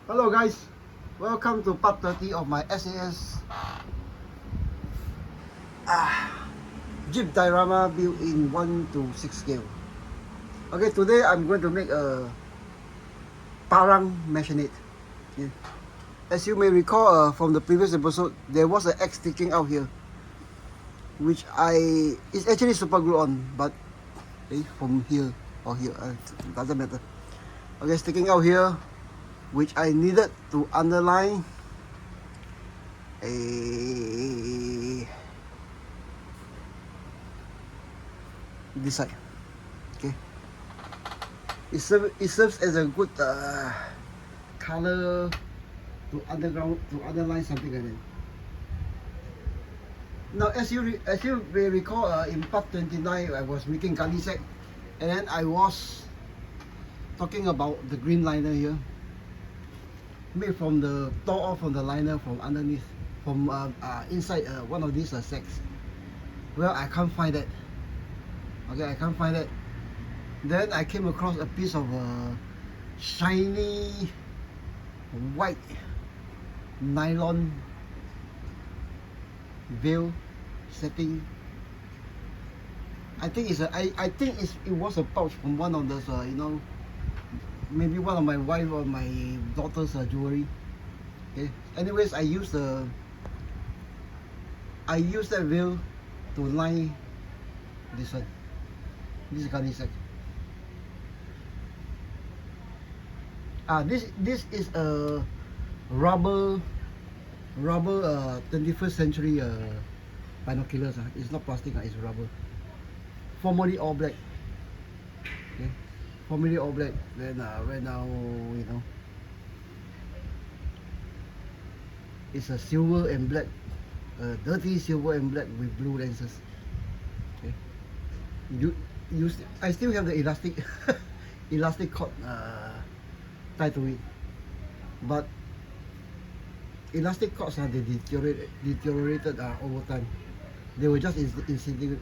Hello guys, welcome to part 30 of my SAS Jeep diorama built in 1 to 6 scale. Okay, today I'm going to make a Parang Machete. Okay. As you may recall from the previous episode, there was an X sticking out here, which it's actually super glue on, but from here or here, doesn't matter. Okay, sticking out here, which I needed to underline this side. Okay, it serves as a good color to underline something like that. Now, as you may recall, in part 29, I was making gunny sack, and then I was talking about the green liner here, made from the tore off from the liner from underneath, from inside one of these sacks. Well, I can't find that. Okay, I can't find it. Then I came across a piece of shiny white nylon veil setting. I think it was a pouch from one of those maybe one of my wife or my daughter's jewelry. Okay. Anyways, I used that veil to line this one. This is gunny sack. This is a rubber 21st century binoculars. It's not plastic, it's rubber. Formerly all black. Okay. Formerly all black. Then right now, it's a silver and black, dirty silver and black with blue lenses. Okay. I still have the elastic cord tied to it, but elastic cords they deteriorated over time. They were just disintegrate.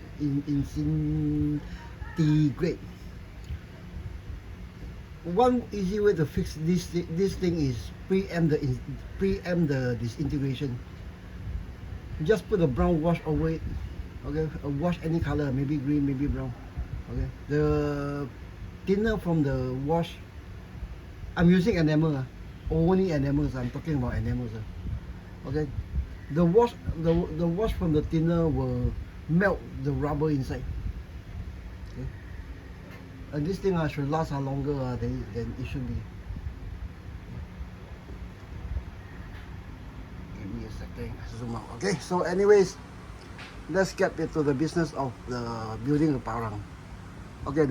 One easy way to fix this thing is preempt the disintegration. Just put a brown wash over it. Okay, wash any color, maybe green, maybe brown. Okay, the thinner from the wash, I'm using enamel, only enamels. I'm talking about enamels. Okay, the wash from the thinner will melt the rubber inside. Okay, and this thing should last longer than it should be. Give me a second, zoom out. Okay, so anyways, let's get into the business of the building the Parang. Okay,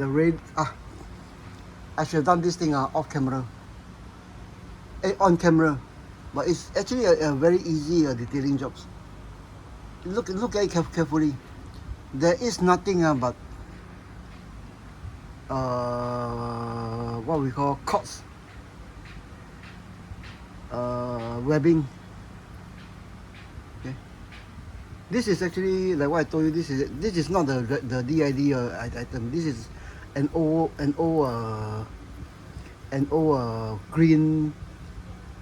I should have done this thing off camera, on camera, but it's actually a very easy detailing job. Look at it carefully. There is nothing but what we call cords, webbing. Okay, this is actually like what I told you. This is not the DID item. This is an old green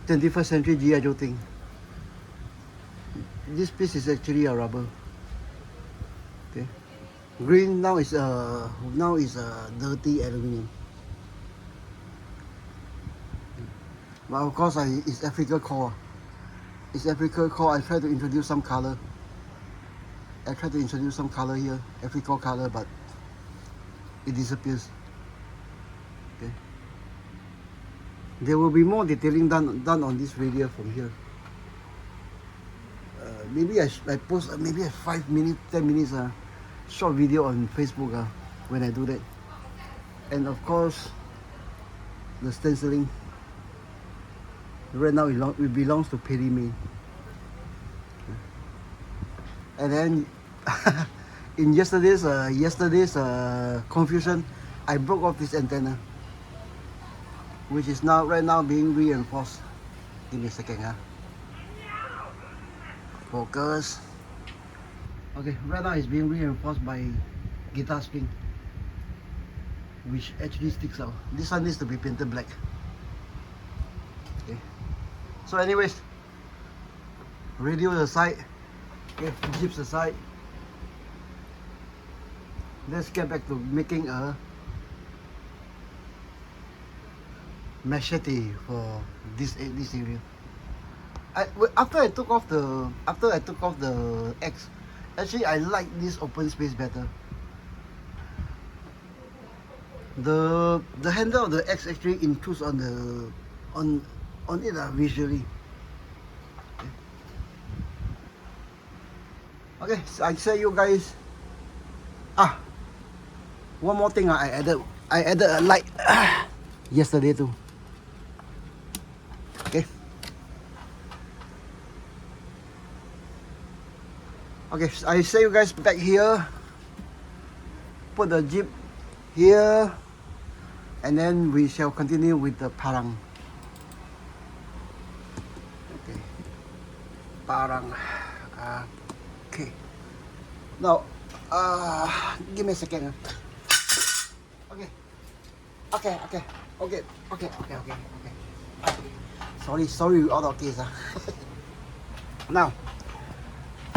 21st century G.I. Joe thing. This piece is actually a rubber. Okay, green now is dirty aluminium. But of course, it's Africa core. It's Africa core. I try to introduce some color. Here, Africa color, but it disappears. Okay. There will be more detailing done on this radius from here. Maybe I post maybe a 5 minutes, 10 minutes short video on Facebook when I do that. And of course, the stenciling. Right now it belongs to Perry May. And then in yesterday's confusion, I broke off this antenna, which is right now being reinforced. Give me a second. Focus. Okay, right now it's being reinforced by guitar string, which actually sticks out. This one needs to be painted black. Okay. So anyways, radio aside, okay, jeeps aside, let's get back to making a machete for this area. After I took off the X, actually I like this open space better. The handle of the X actually intrudes on the on it visually. Okay, so I say you guys. One more thing, I added a light yesterday too. Okay. Okay, so I say you guys back here. Put the Jeep here, and then we shall continue with the Parang. Okay, Parang. Okay. Now, give me a second. Okay. Sorry, out of case. Now,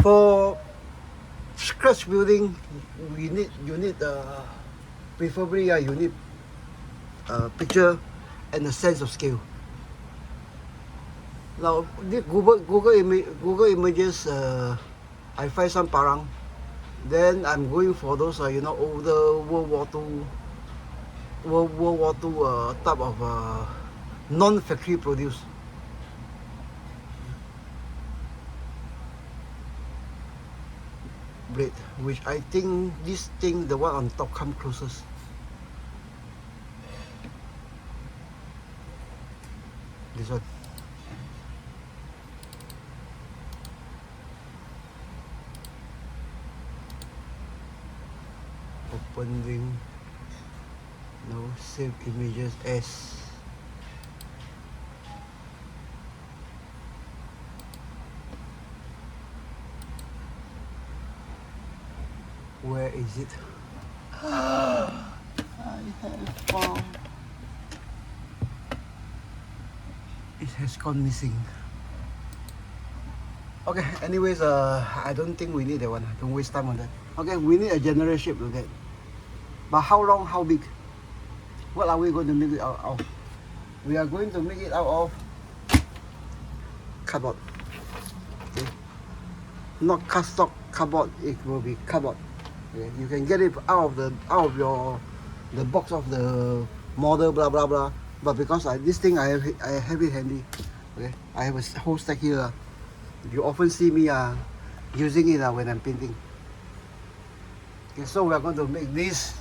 for scratch building, you need preferably you need a picture and a sense of scale. Now, Google Images, I find some Parang. Then I'm going for those older World War II type of non-factory produce. Blade, which I think this thing, the one on top, come closest. This one. Open link. No, save images as. Where is it? I have found. It has gone missing. Okay, anyways, I don't think we need that one. Don't waste time on that. Okay, we need a general shape to that. But how long, how big? What are we going to make it out of? We are going to make it out of cardboard. Okay. Not cardstock cardboard, it will be cardboard. Okay. You can get it out of the box of the model, blah blah blah. But because this thing I have it handy. Okay. I have a whole stack here. You often see me using it when I'm painting. Okay, so we are going to make this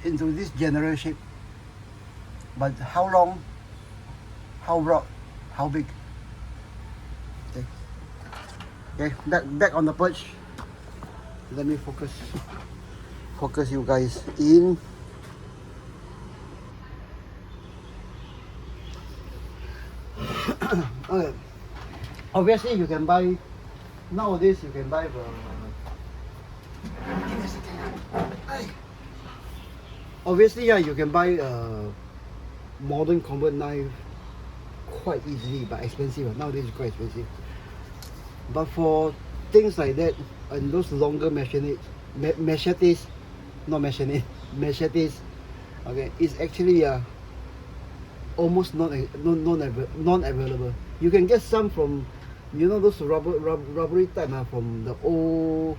into this general shape. But how long, how broad, how big? Okay. Okay, back on the perch. Let me focus you guys in. Okay. Obviously, you can buy nowadays. You can buy the. Give me a second. Obviously, you can buy modern combat knife quite easily, but expensive. Nowadays, it's quite expensive. But for things like that and those longer machetes, okay, it's actually almost non-available. You can get some from, those rubbery type from the old.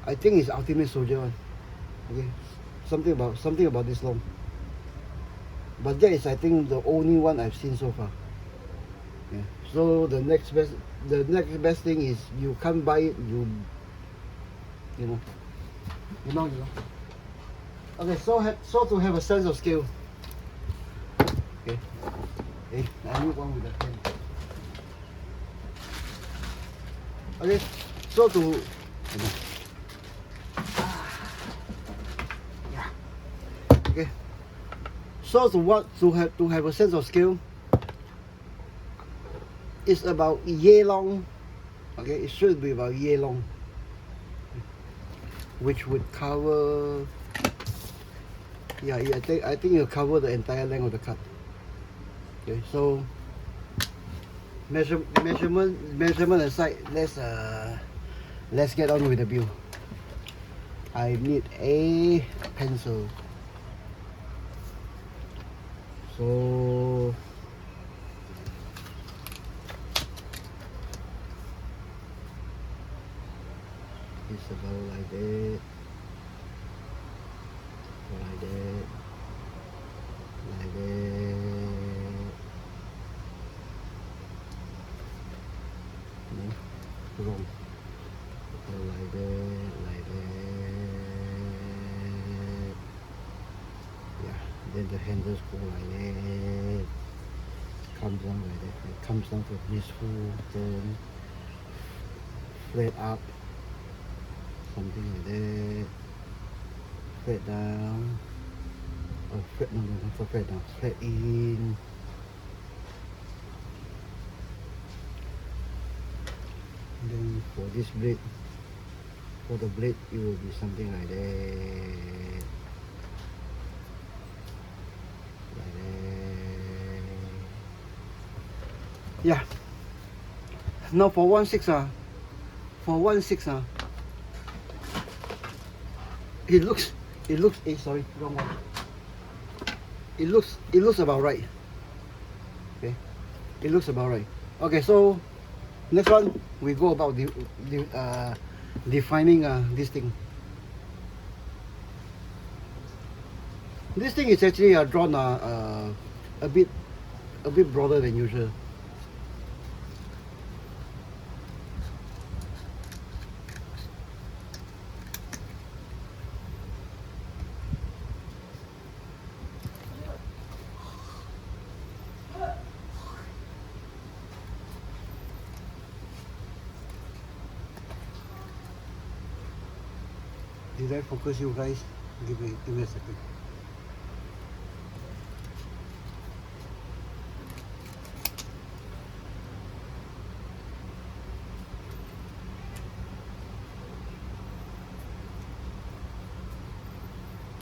I think it's Ultimate Soldier one. Okay, something about this long. But that is, I think, the only one I've seen so far. Yeah. So the next best thing is you can't buy it. You know. Okay, so to have a sense of scale. Okay. Hey, I need one with a pen. Okay, so to. Yeah. Okay. So to have a sense of scale, it's about yay long. Okay, it should be about yay long, which would cover. Yeah. I think it'll cover the entire length of the cut. Okay, so measurement aside, let's get on with the build. I need a pencil. So it's about like that, like that, like that. No, wrong. Like that, like that. Yeah, then the handles go like that. Comes down like that. It comes down to this full turn, flat up, something like that. Flat down. Oh, flat, no, not flat down. Flat in. And then for this blade, for the blade, it will be something like that. Like that. Yeah. Now for 1/6 for 1/6 it looks sorry, wrong one. It looks about right. Okay, it looks about right. Okay, so next one we go about defining this thing. This thing is actually drawn a bit broader than usual. Did I focus you guys? Give me a second.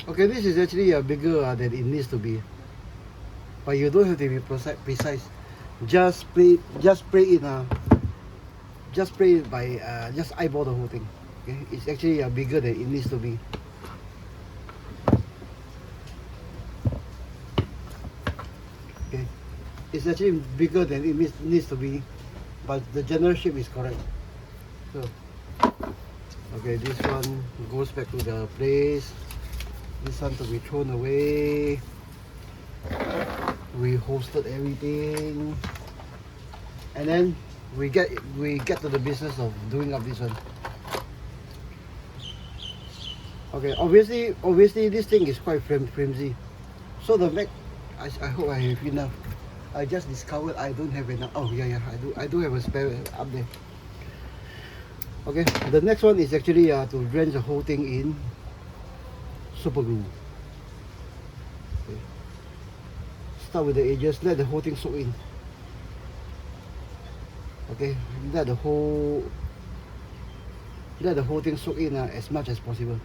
Okay, this is actually bigger than it needs to be, but you don't have to be precise. Just spray it by just eyeball the whole thing. Okay, it's actually bigger than it needs to be. Okay, it's actually bigger than it needs to be, but the general shape is correct. So, okay, this one goes back to the place. This one to be thrown away. We hosted everything, and then we get to the business of doing up this one. Okay, obviously this thing is quite flimsy. So the back, I hope I have enough. I just discovered I don't have enough. Oh yeah, I do have a spare up there. Okay, the next one is actually to drench the whole thing in super glue. Okay. Start with the edges, let the whole thing soak in. Okay, let the whole thing soak in as much as possible.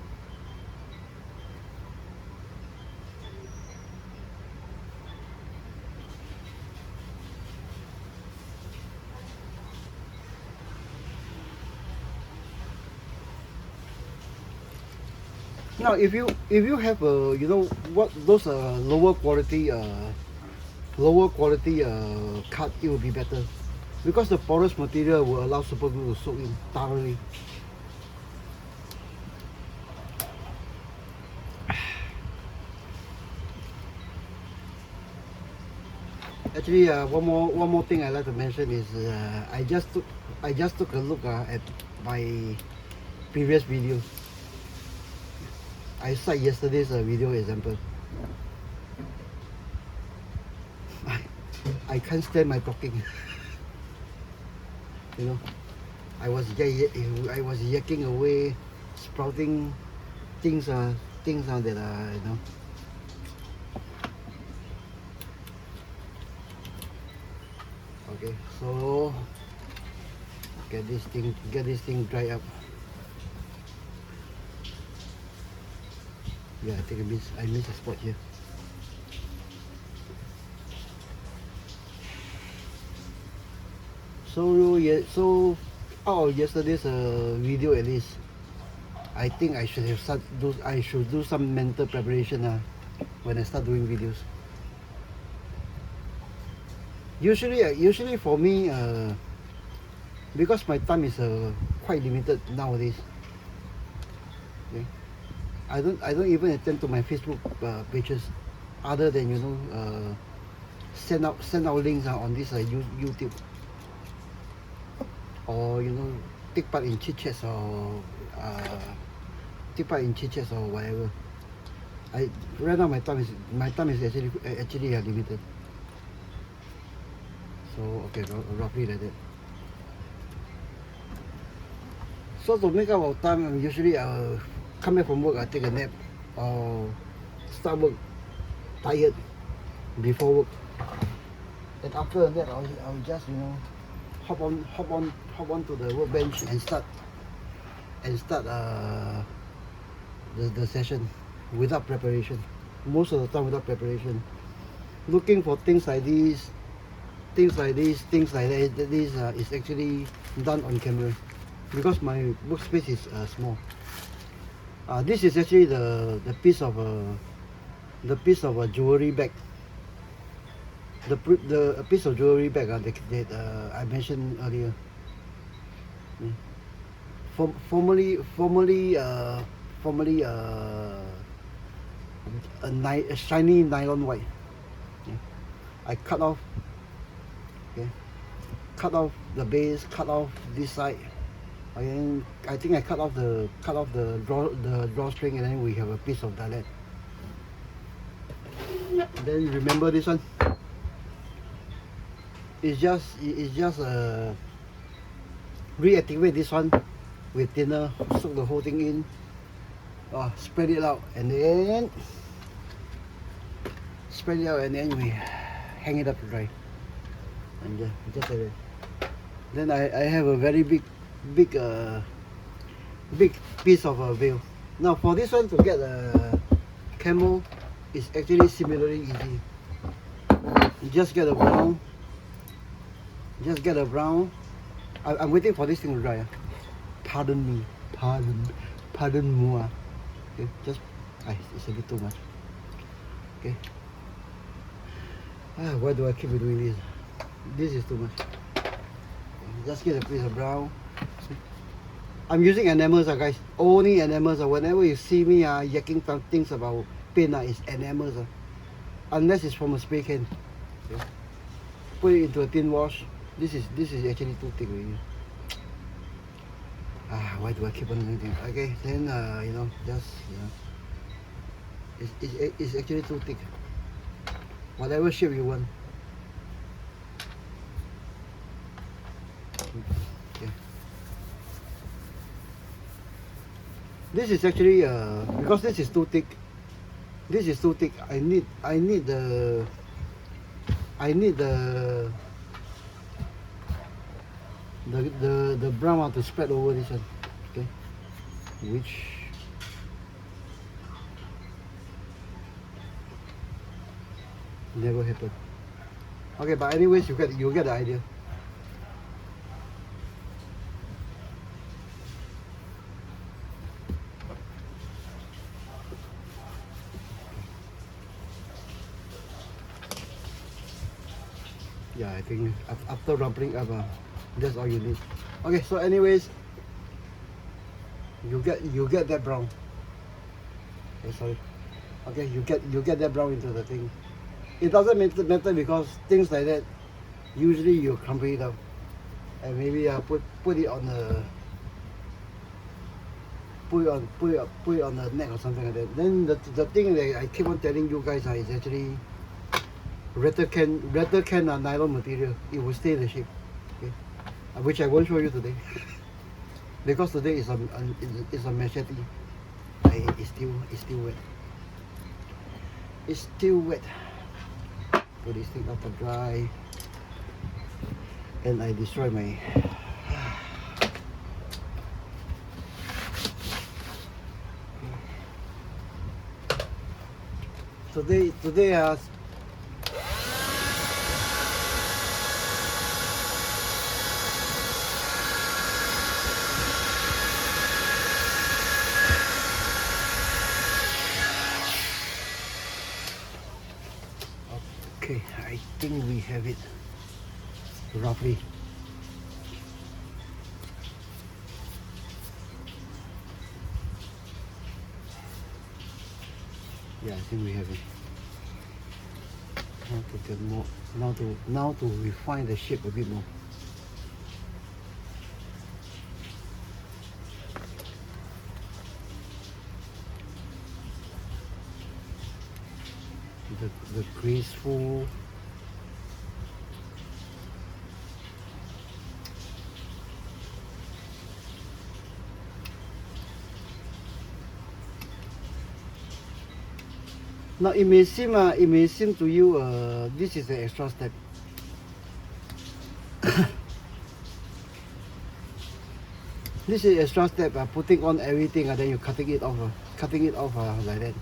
Now, if you have you know what, those lower quality cut, it will be better, because the porous material will allow super glue to soak in thoroughly. Actually, one more thing I'd like to mention is I just took a look at my previous videos. I cite yesterday's video example. I can't stand my talking. You know, I was yakking away, sprouting things that you know. Okay, so get this thing dry up. Yeah, I think I missed a spot here. So yeah, so out of yesterday's video at least, I think I should have I should do some mental preparation when I start doing videos. Usually for me, because my time is quite limited nowadays. Okay? I don't even attend to my Facebook pages, other than send out links on this YouTube, or take part in chit chats or whatever. Right now my time is actually limited. So okay, roughly like that. So to make up our time, usually I'll come back from work, I take a nap, or start work tired before work. And after that, I'll just hop on to the workbench and start the session without preparation. Most of the time without preparation. Looking for things like this, things like that. This is actually done on camera, because my workspace is small. This is actually the piece of a jewelry bag. The piece of jewelry bag that I mentioned earlier. Formerly a shiny nylon white. I cut off the base, cut off this side. And I think I cut off the drawstring, and then we have a piece of dalet. Then remember this one. It's just reactivate this one with thinner, soak the whole thing in, spread it out, and then we hang it up to dry. And just like that. Then I have a very big piece of a veil. Now for this one, to get a camel is actually similarly easy. You just get a brown. I'm waiting for this thing to dry. Pardon me. Okay, it's a bit too much. Okay. Why do I keep doing this? This is too much. Just get a piece of brown. I'm using enamels, guys. Only enamels. Whenever you see me yakking things about paint, it's enamels. Unless it's from a spray can. Okay. Put it into a thin wash. This is actually too thick already. Why do I keep on doing things? Okay, then it's actually too thick. Whatever shape you want. Okay. This is actually because this is too thick. I need the brown to spread over this one. Okay, which never happened. Okay, but anyways, you get the idea. Yeah, I think after rubbing up, that's all you need. Okay, so anyways, you get that brown. Okay, sorry. Okay, you get that brown into the thing. It doesn't matter because things like that, usually you crumple it up, and maybe put it on the put it on the neck or something like that. Then the thing that I keep on telling you guys is actually rattle can nylon material. It will stay in the shape. Okay, which I won't show you today because today is a machete. It's still wet. It's still wet. Put this thing up to dry, and I destroy my. Today think we have it roughly. Yeah, I think we have it. Now to get more, now to refine the shape a bit more. The graceful. Now it may seem to you this is the extra step. This is extra step, putting on everything and then you cutting it off like that.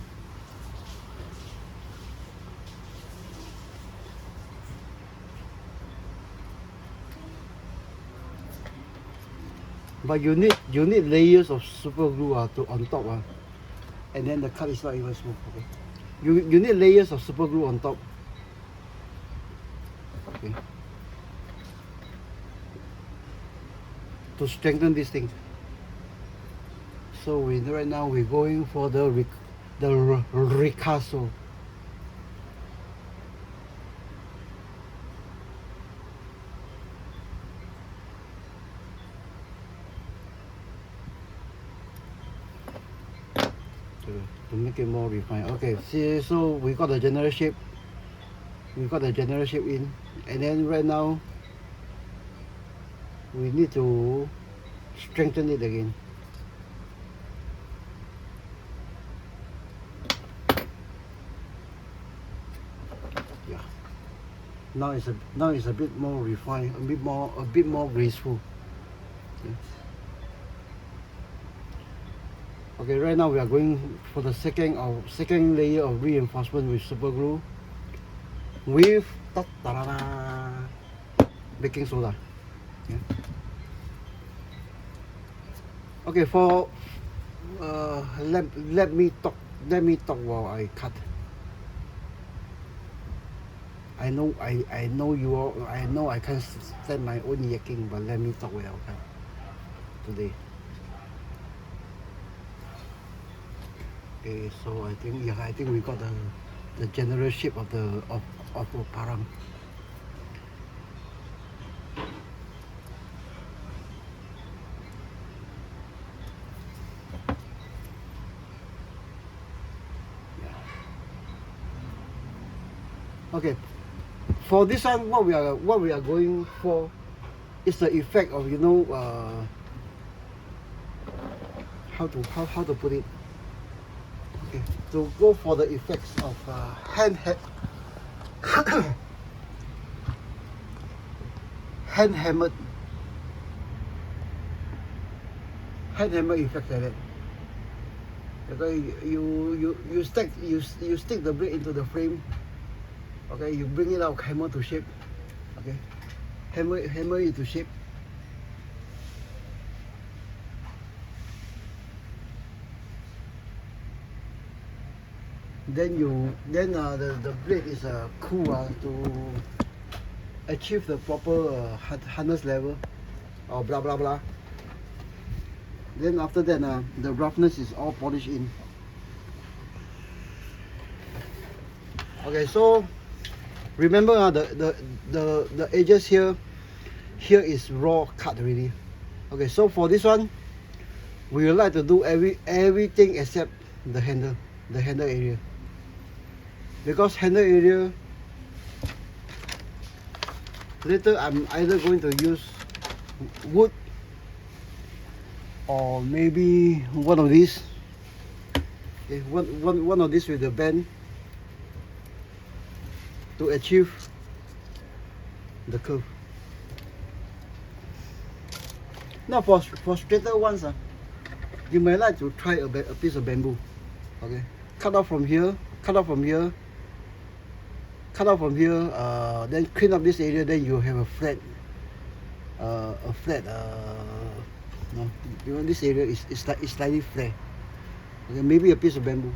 But you need layers of super glue to on top, and then the cut is not even smooth. Okay, you need layers of super glue on top. Okay, to strengthen this thing. So right now we're going for the ricasso. To make it more refined. Okay, see, so we got the general shape. We got the general shape in, and then right now we need to strengthen it again. Yeah. Now it's a bit more refined, a bit more graceful. Okay. Okay, right now we are going for the second layer of reinforcement with super glue with baking soda. Yeah. Okay, for let me talk while I cut. I know you all, I know I can't stand my own yakking, but let me talk while I cut today. Okay, so I think we got the general shape of the parang. Yeah. Okay, for this one, what we are going for is the effect of how to put it. Okay, to go for the effects of hand hammered effect like that. Okay, you stick the blade into the frame. Okay, you bring it out, hammer to shape. Okay, hammer it to shape. Then the blade is cool to achieve the proper hardness level or blah blah blah. Then after that the roughness is all polished in. Okay, so remember the edges here is raw cut already. Okay, so for this one we would like to do everything except the handle area, because handle area later I'm either going to use wood or maybe one of these. Okay, one of these with the bend to achieve the curve. Now for straighter ones, you might like to try a piece of bamboo. Okay, cut off from here, then clean up this area, then you have a flat no, this area is slightly flat. Okay, maybe a piece of bamboo.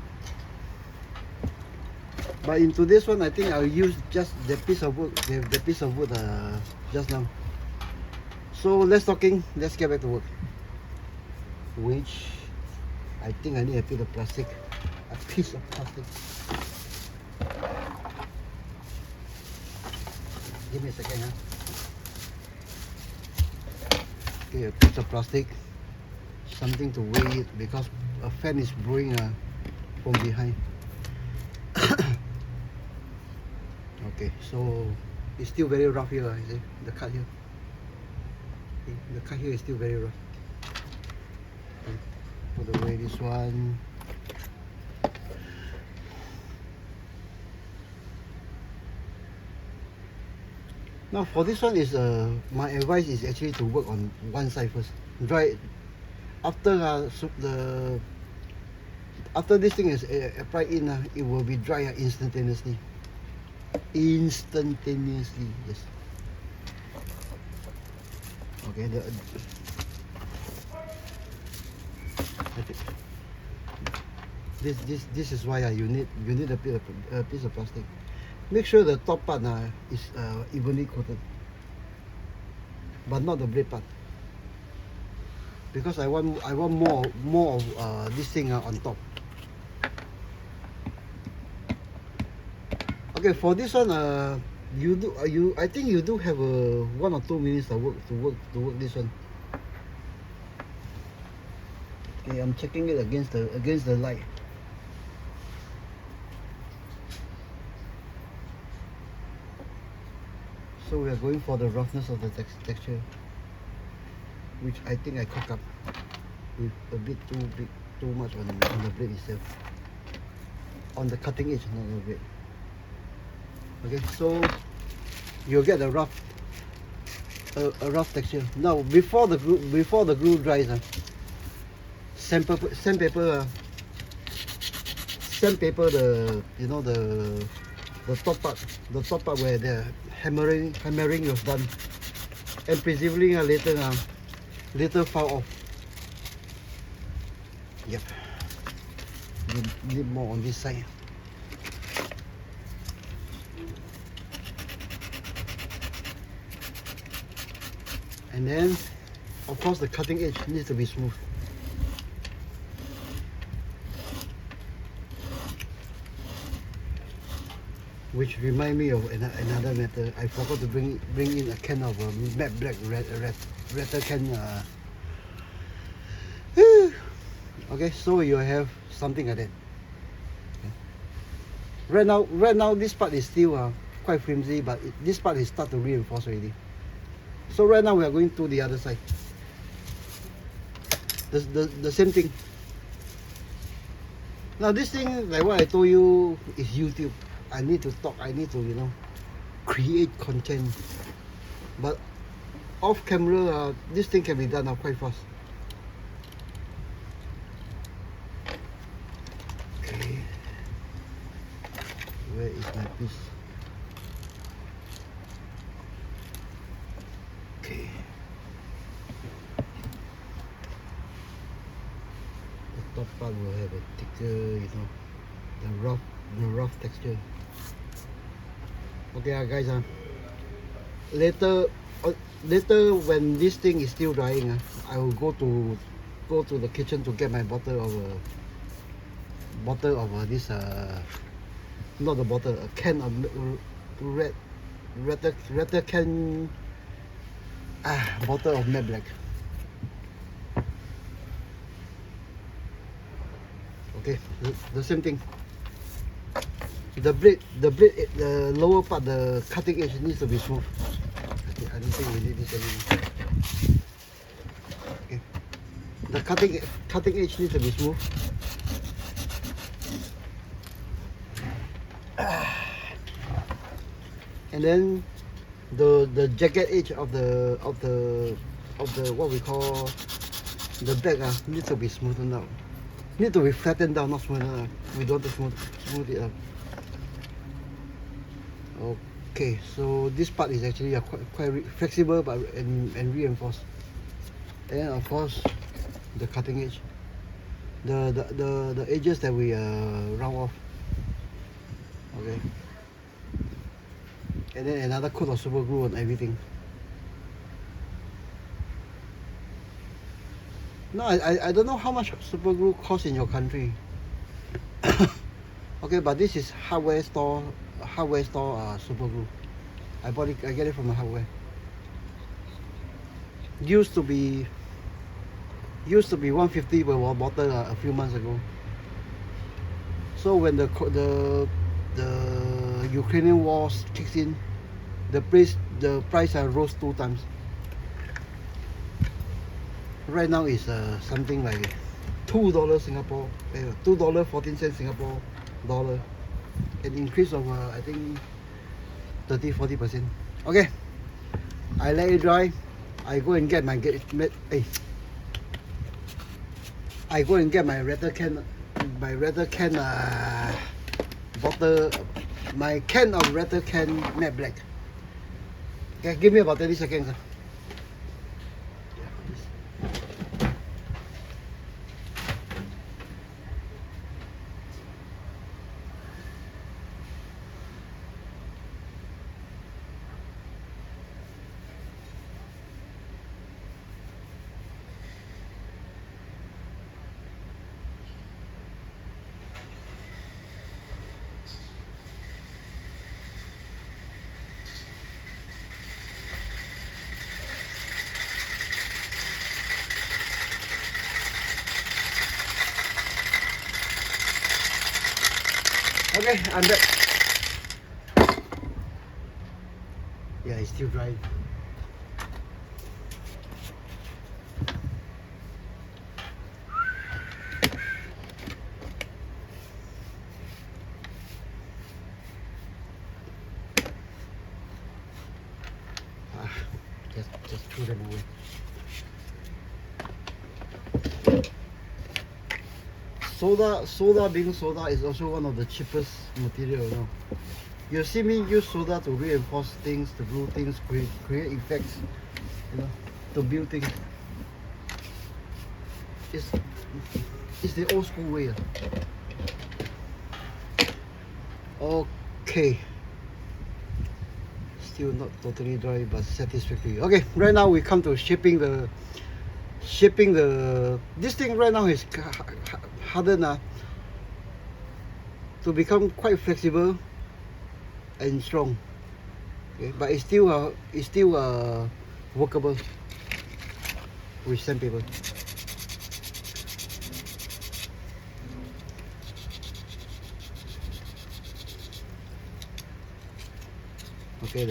But into this one, I think I'll use just the piece of wood, the piece of wood just now. So less talking, let's get back to work. Which I think I need a piece of plastic. Give me a second, huh? Okay, a piece of plastic, something to weigh it because a fan is blowing from behind. Okay, so it's still very rough here, you see, the cut here. Okay, the cut here is still very rough. Okay, put away this one. Now for this one is my advice is actually to work on one side first. Dry it. After after this thing is applied in, it will be dry instantaneously. Instantaneously, yes. Okay, this is why you need a piece of plastic. Make sure the top part is evenly coated, but not the blade part, because I want more of this thing on top. Okay, for this one, I think you do have 1 or 2 minutes to work this one. Okay, I'm checking it against the light. So we are going for the roughness of the texture, which I think I cook up with a bit too much on the blade itself, on the cutting edge, not the blade. Okay, so you'll get a rough texture. Now before the glue dries, sandpaper the top part where the hammering was done, and preserving later fall off. Yep, need more on this side. And then, of course, the cutting edge needs to be smooth. Which remind me of another matter. I forgot to bring in a can of matte black ratter can. Okay, so you have something like that. Okay. Right now, this part is still quite flimsy, but this part is start to reinforce already. So right now we are going to the other side. The same thing. Now this thing, like what I told you, is YouTube. I need to talk. I need to create content. But off camera, this thing can be done quite fast. Okay. Where is my piece? Okay. The top part will have a thicker, the rough texture. Okay, guys. Later when this thing is still drying, I will go to the kitchen to get my bottle of this not a bottle, a can of red can. Bottle of matte black. Okay, the same thing. The blade, the lower part, the cutting edge needs to be smooth. Okay, I don't think we need this anymore. Okay, the cutting edge needs to be smooth. And then the jagged edge of the what we call the back needs to be smoothened out. Need to be flattened down, not smoothened out. We don't want to smooth it out. Okay, so this part is actually quite flexible but and reinforced. And of course, the cutting edge, the edges that we round off. Okay. And then another coat of super glue on everything. No, I don't know how much super glue costs in your country. Okay, but this is hardware store super glue. I get it from the hardware. Used to be 150 per bottle a few months ago. So when the Ukrainian war kicks in, the price rose 2 times. Right now is something like $2 Singapore, $2.14 Singapore dollar, an increase of I think 30-40%. Okay, I let it dry. I go and get my I go and get my rattle can bottle, my can of rattle can matte black. Okay, give me about 30 seconds. Okay, I'm back. Yeah, it's still dry. Just throw them away. Soda being soda is also one of the cheapest material, you know. You see me use soda to reinforce things, to glue things, create effects, you know, to build things. It's the old school way. Okay. Still not totally dry, but satisfactory. Okay, right now we come to shaping the this thing right now is hardened to become quite flexible and strong. Okay, but it's still workable with sandpaper. Okay,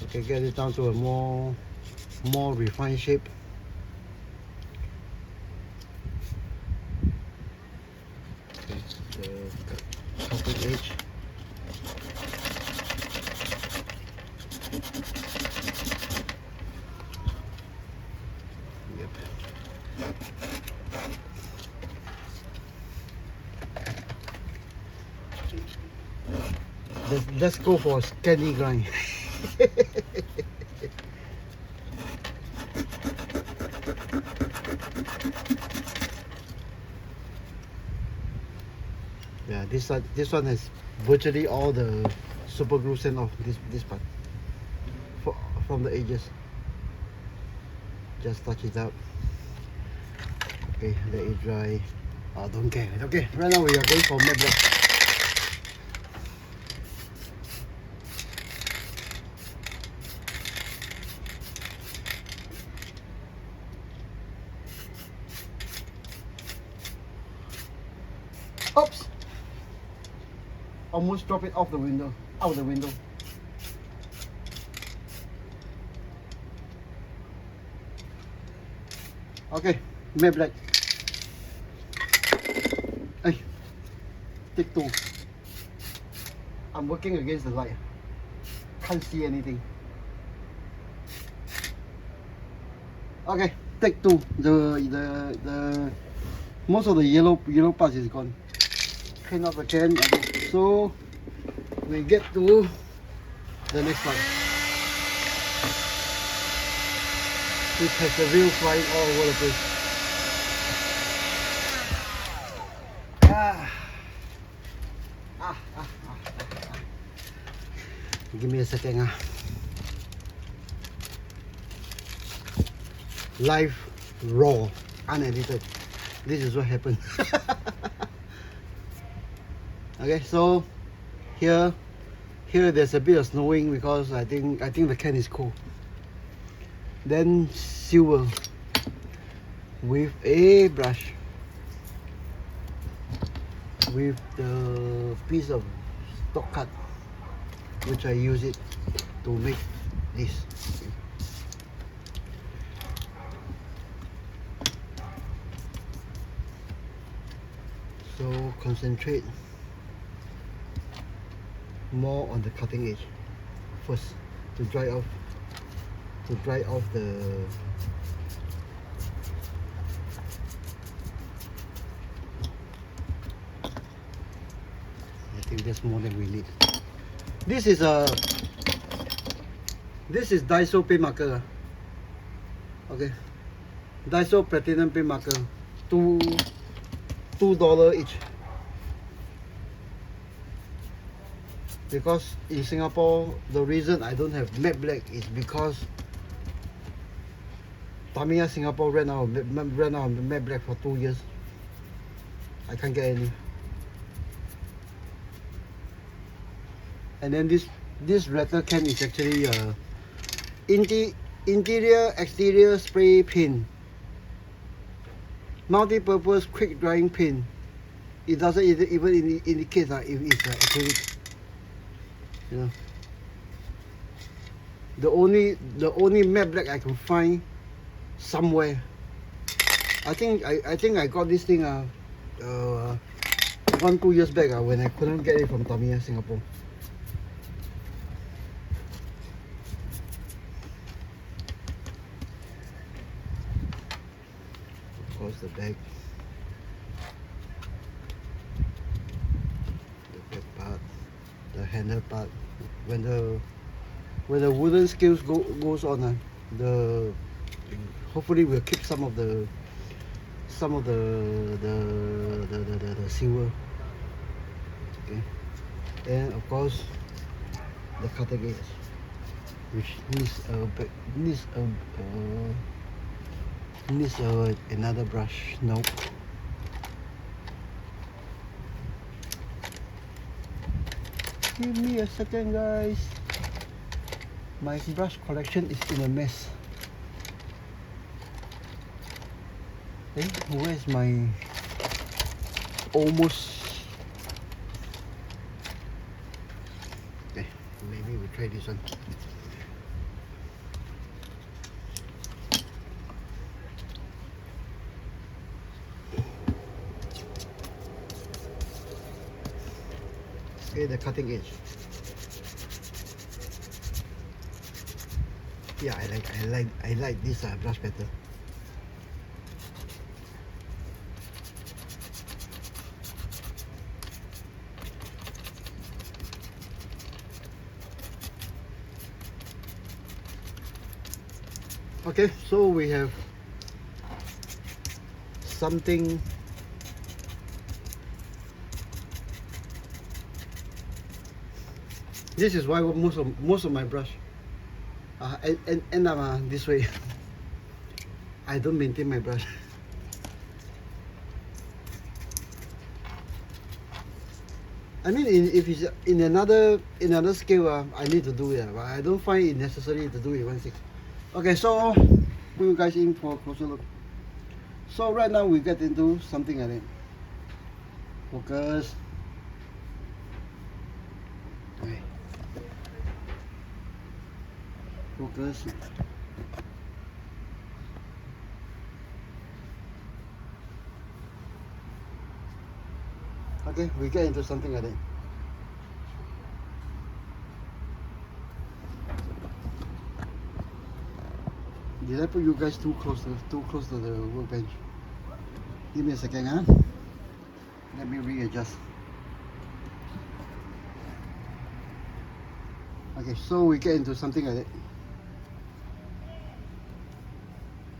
okay, get it down to a more refined shape. Okay, the cutting edge. Yep. Let's go for a steady grind. Yeah, this one has virtually all the super glue sent off this part from the edges. Just touch it up. Okay, let it dry. Oh, don't care. Okay, right now we are going for matte black. Oops! Almost drop it out of the window. Okay, matte black. Hey, take 2. I'm working against the light. Can't see anything. Okay, take 2. The most of the yellow parts is gone. Clean up again. Okay, so we get to the next one. It has the wheel flying all over the place. Give me a second. Live, raw, unedited. This is what happened. Okay, so here there's a bit of snowing because I think the can is cold. Then silver with a brush, with the piece of stock cut, which I use it to make this. So concentrate more on the cutting edge first to dry off the I think that's more than we need. This is Daiso paint marker. Okay, Daiso platinum paint marker, $2 each. Because in Singapore, the reason I don't have matte black is because Tamiya Singapore ran out of matte black for 2 years. I can't get any. And then this rattle can is actually interior exterior spray paint, multi-purpose quick drying paint. It doesn't even indicate if it's acrylic. You know, the only matte black I can find somewhere. I think I got this thing 1-2 years back when I couldn't get it from Tamiya Singapore. Of course, the back part, the handle part. When the wooden scales goes on, hopefully we'll keep some of the silver. Okay, and of course the cutting edge, which needs another brush. Nope. Give me a second, guys. My brush collection is in a mess. Okay, where's my almost? Okay, maybe we try this one. Okay, the cutting edge. Yeah, I like this brush better. Okay, so we have something. This is why most of my brush end up this way. I don't maintain my brush. I mean, if it's in another scale, I need to do it, but I don't find it necessary to do it 1/6. Okay, so bring you guys in for a closer look. So right now we get into something like that. Focus. Okay. Focus. Okay, we get into something like that. Did I put you guys too close to the workbench? Give me a second, huh? Let me readjust. Okay, so we get into something like that.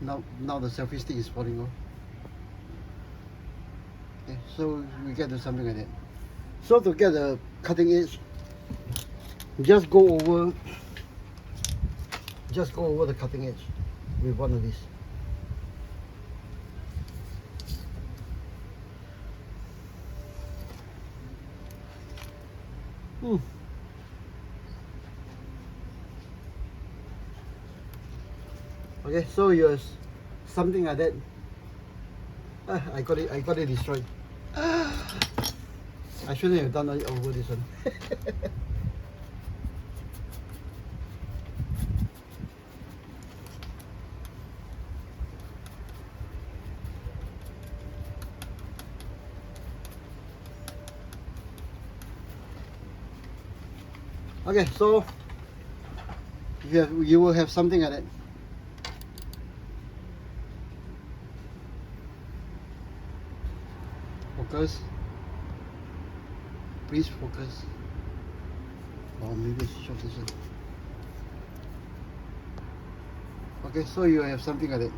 Now the selfie stick is falling off. Okay, so we get to something like that. So to get the cutting edge, just go over the cutting edge with one of these. Okay, so yours something like that. I got it destroyed. I shouldn't have done it over this one. Okay, so you will have something like that. Focus. Please focus. Or maybe show this one. Okay, so you have something like that.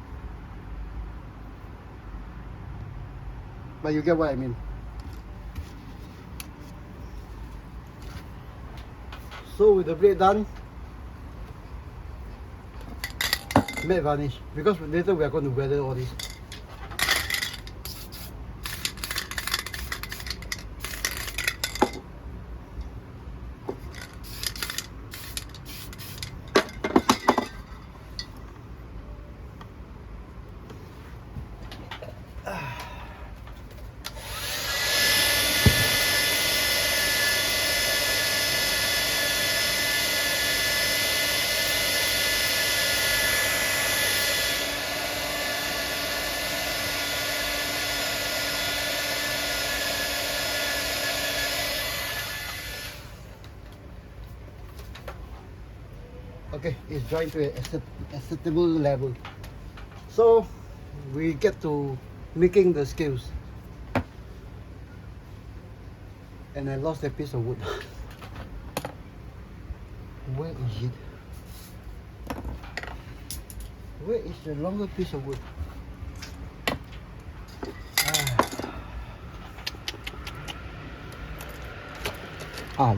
But you get what I mean. So with the blade done, matte varnish, because later we are going to weather all this. Okay, it's joined to an acceptable level. So we get to making the scales. And I lost that piece of wood. Where is it? Where is the longer piece of wood?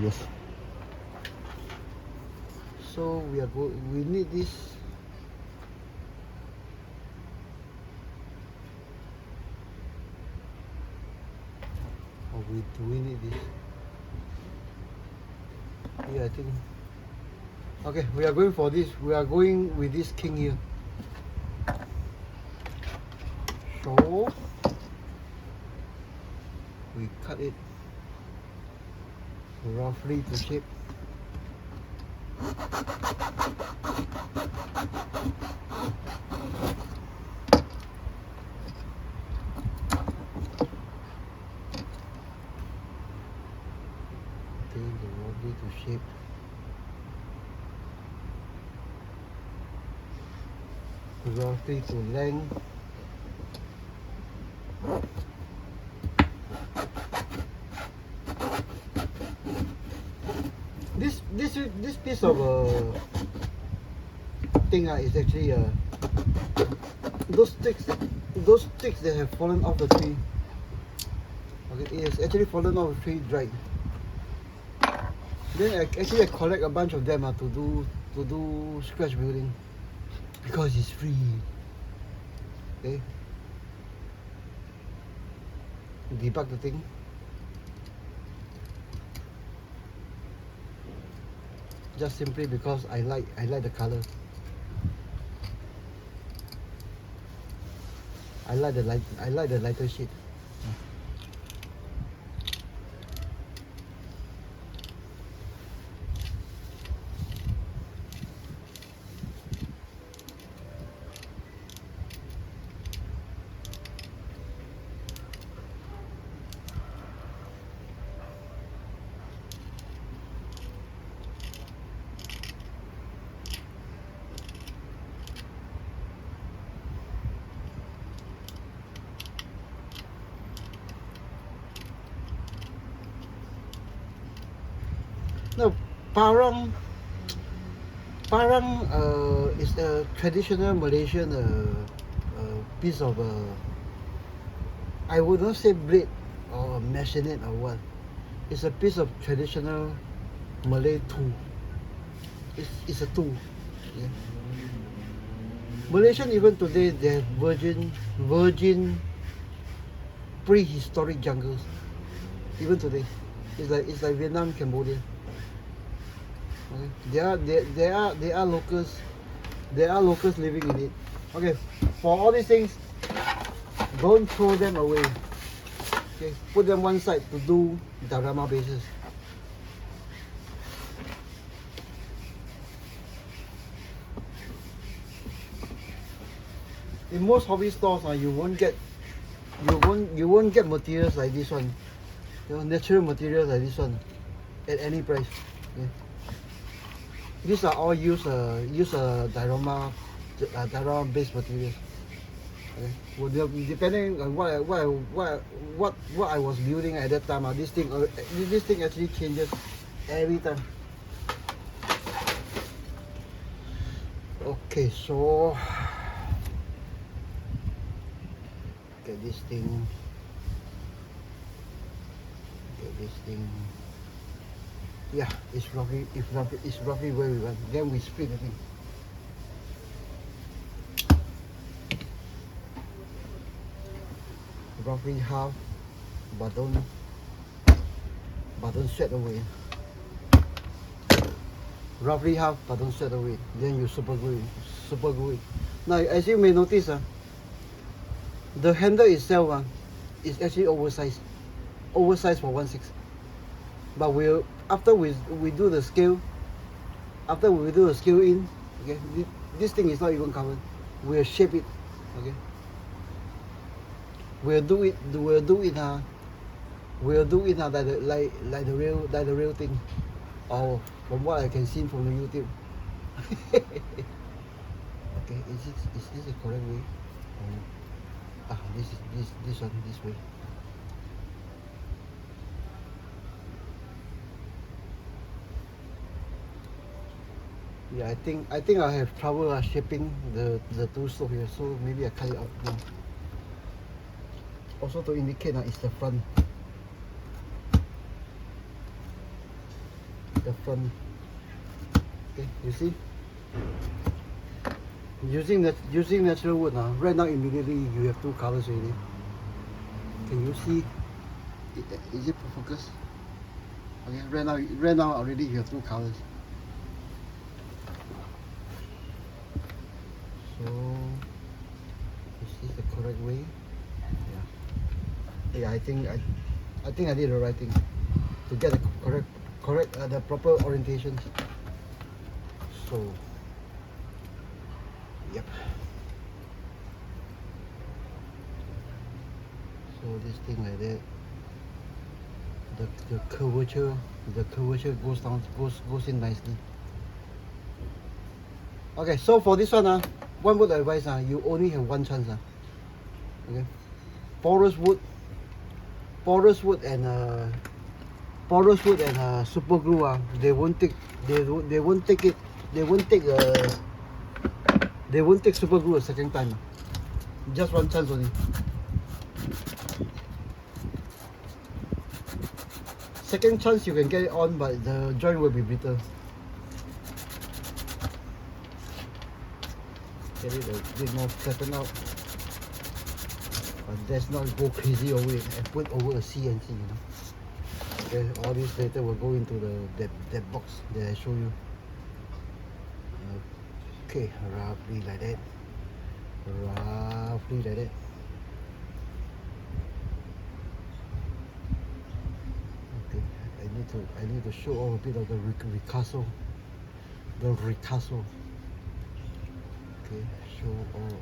Yes. So we need this. Or do we need this? Yeah, I think. Okay, we are going for this. We are going with this king here. So we cut it roughly to shape. To shape. Roughly to length. This piece of thing is actually those sticks that have fallen off the tree. Okay, it has actually fallen off the tree dried. Then I collect a bunch of them to do scratch building because it's free. Okay. Debug the thing. Just simply because I like the color. I like the lighter shade. No, Parang Parang is a traditional Malaysian piece of I would not say blade or machinate or what. It's a piece of traditional Malay tool. It's a tool. Yeah. Malaysian even today they have virgin prehistoric jungles. Even today, it's like Vietnam, Cambodia. Okay. There are locals. There are locals living in it. Okay. For all these things, don't throw them away. Okay. Put them one side to do diorama bases. In most hobby stores, you won't get materials like this one, natural materials like this one, at any price. Okay. These are all use diorama based materials. Okay. Well, depending on what I was building at that time, this thing actually changes every time. Okay, so get this thing. Yeah, it's roughly where we went. Then we split the thing. Roughly half, but don't sweat away. Roughly half, but don't sweat away. Then you super glue it. Now, as you may notice, the handle itself is actually oversized for 1/6. But after we do the scale, in, okay, this thing is not even covered. We'll shape it, okay. We'll do it like the real thing, or from what I can see from the YouTube. Okay, is this the correct way? This one, this way. Yeah, I think I have trouble shaping the two slope here, so maybe I cut it out now. Also to indicate it's the front. Okay, you see? Using natural wood right now immediately you have two colors already. Can you see? Is it focus? Okay, right now already you have two colors. So is this the correct way? Yeah, I think I did the right thing to get the correct the proper orientations. So yep. So this thing like that, the curvature goes in nicely. Okay, so for this one one would advise you only have one chance okay. Porous wood and super glue they won't take super glue a second time. Just one chance only. Second chance you can get it on, but the joint will be brittle. Get it a bit more flattened out, but let's not go crazy over it and put over a CNC, Okay, all this later will go into that box that I show you. Okay, roughly like that. Okay, I need to show off a bit of the ricasso. Okay, show off.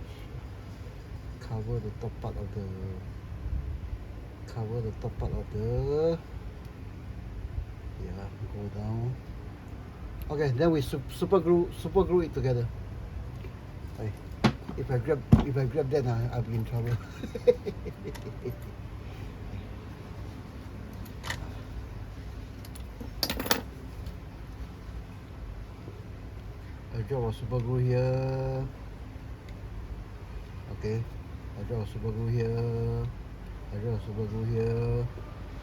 Cover the top part of the go down. Okay, then we super glue it together. Hey, if I grab that I'll be in trouble. I drop a super glue here. Okay, I drop a super glue here. I drop a super glue here.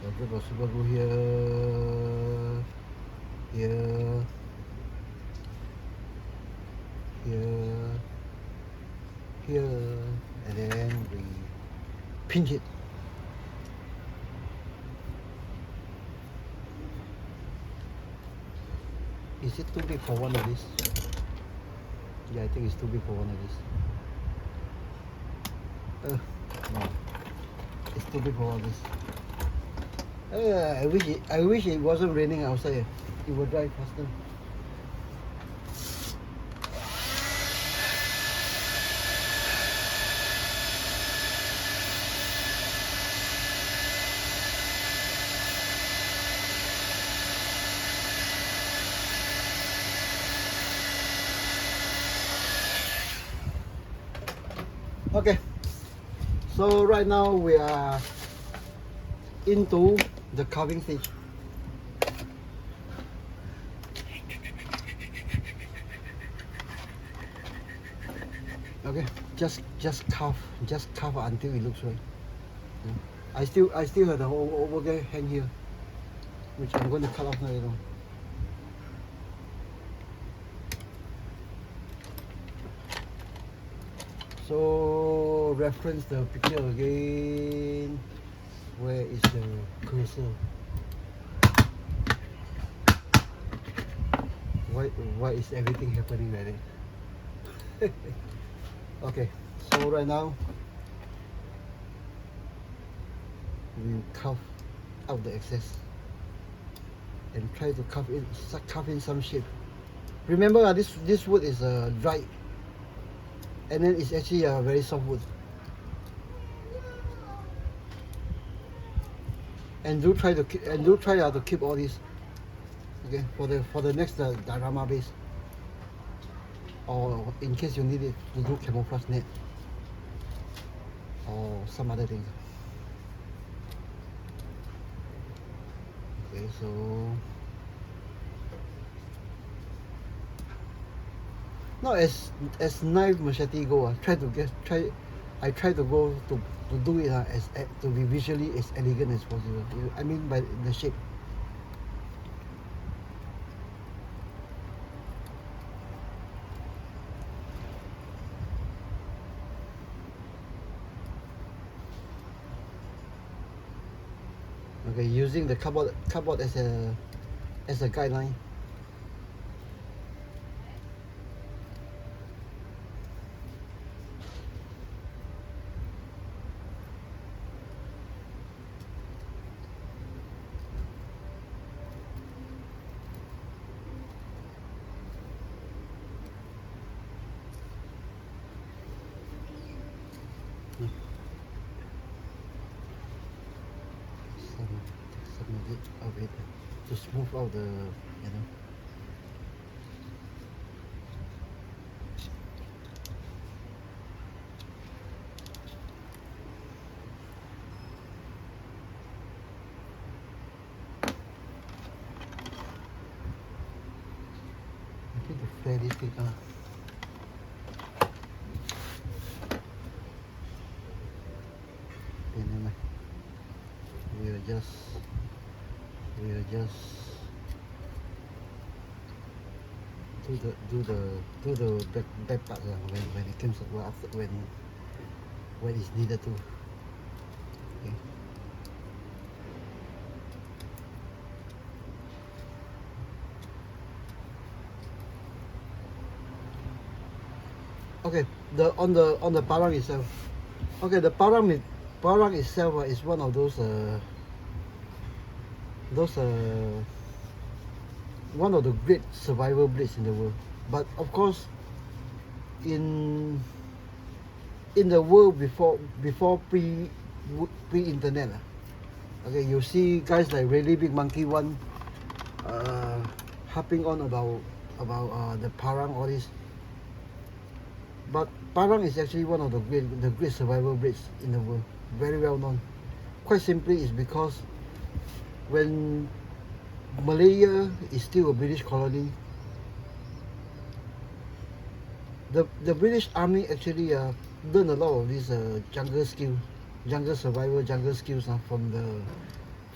I drop a super glue here. Here. Here. Here. And then we pinch it. Is it too big for one of these? Yeah, I think it's too big for one of these. No, it's too big for one of these. I wish it wasn't raining outside. It would dry faster. Okay, so right now we are into the carving stage. Okay, just carve until it looks right. I still have the overhang here, which I'm going to cut off now. You know. So reference the picture again. Where is the cursor? Why is everything happening like that? Okay, so right now we carve out the excess and try to carve in some shape. Remember, this wood is dry. And then it's actually a very soft wood. And do try to keep all this. Okay, for the next diorama base, or in case you need it to do camouflage net or some other things. Okay, so not as knife machete go. I try to go to do it to be visually as elegant as possible. I mean by the shape. Okay, using the cardboard as a guideline. Some of it to smooth out the, you know. I think the flare this thing up. We'll just do the back part when it comes after when it's needed to. Okay. Okay, on the parang itself. Okay, the parang itself is one of those one of the great survival blades in the world. But of course, in the world before pre-internet, okay, you see guys like Really Big Monkey One harping on about the parang, all this. But parang is actually one of the great survival blades in the world, very well known. Quite simply, is because when Malaysia is still a British colony, The British Army actually learn a lot of these jungle skill, jungle survival, jungle skills from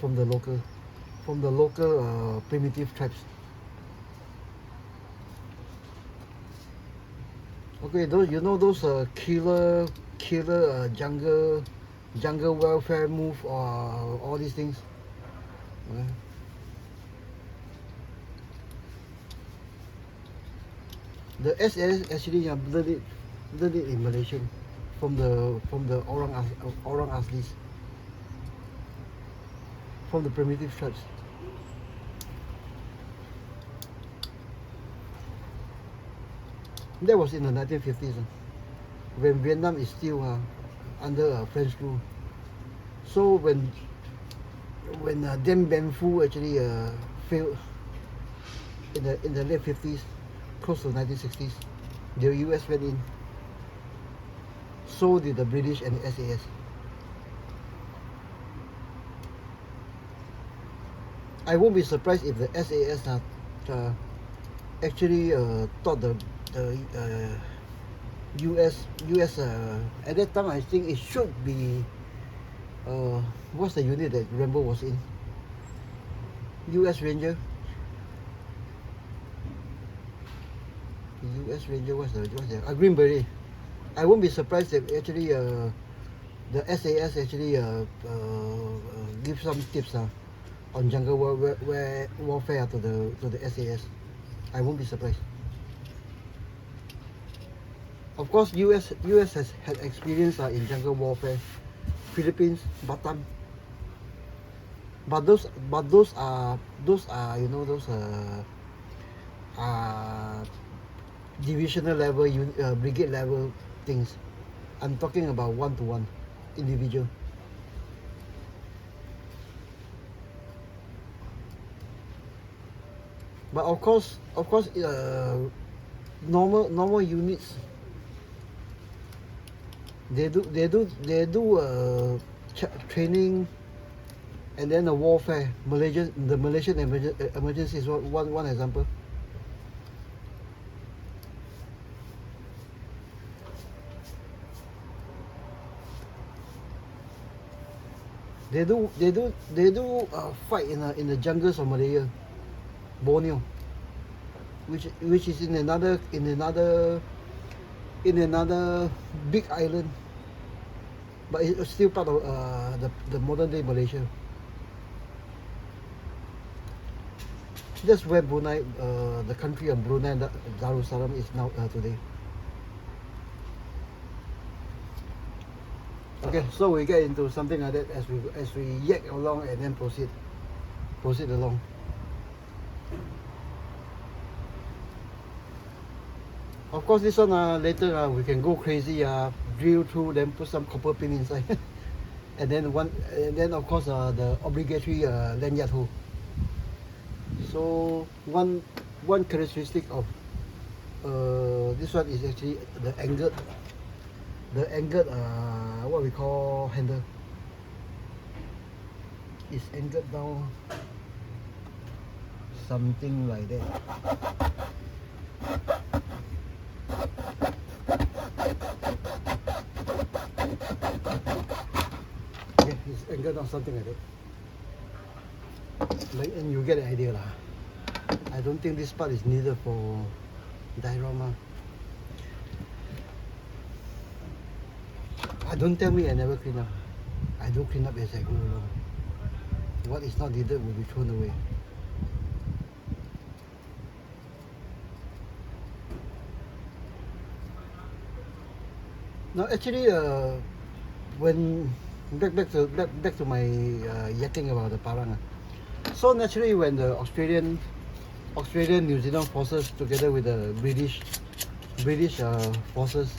the local primitive tribes. Okay, those those killer jungle welfare move or all these things. Okay. The SAS actually learned it in Malaysia from the Orang Aslis, from the primitive tribes. That was in the 1950s, when Vietnam is still under French rule. So when Dien Bien Phu actually failed in the late 50s, close to 1960s, the US went in. So did the British and the SAS. I won't be surprised if the SAS actually taught the US at that time. I think it should be what's the unit that Rambo was in? US Ranger. US Ranger, what's the Green Beret. I won't be surprised if actually the SAS actually give some tips on jungle warfare to the SAS. I won't be surprised. Of course, US has had experience in jungle warfare. Philippines, Batam. But those are those divisional level, brigade level things. I'm talking about one-to-one, individual. But of course, normal units. They do training, and then the warfare. The Malaysian emergency is one example. They do fight in the jungles of Malaysia, Borneo, which is in another big island, but it's still part of the modern day Malaysia. That's where Brunei, the country of Brunei Darussalam is now today. Okay, so we get into something like that as we yak along and then proceed along. Of course, this one later we can go crazy, drill through, then put some copper pin inside, and then of course the obligatory lanyard hole. So one characteristic of this one is actually the angled what we call handle. It's angled down something like that. Yeah, it's angled down something like that. And you get the idea lah. I don't think this part is needed for diorama. Don't tell me I never clean up. I do clean up as I go along. What is not needed will be thrown away. Now actually when back to my yakking about the Parang. So naturally when the Australian New Zealand forces together with the British forces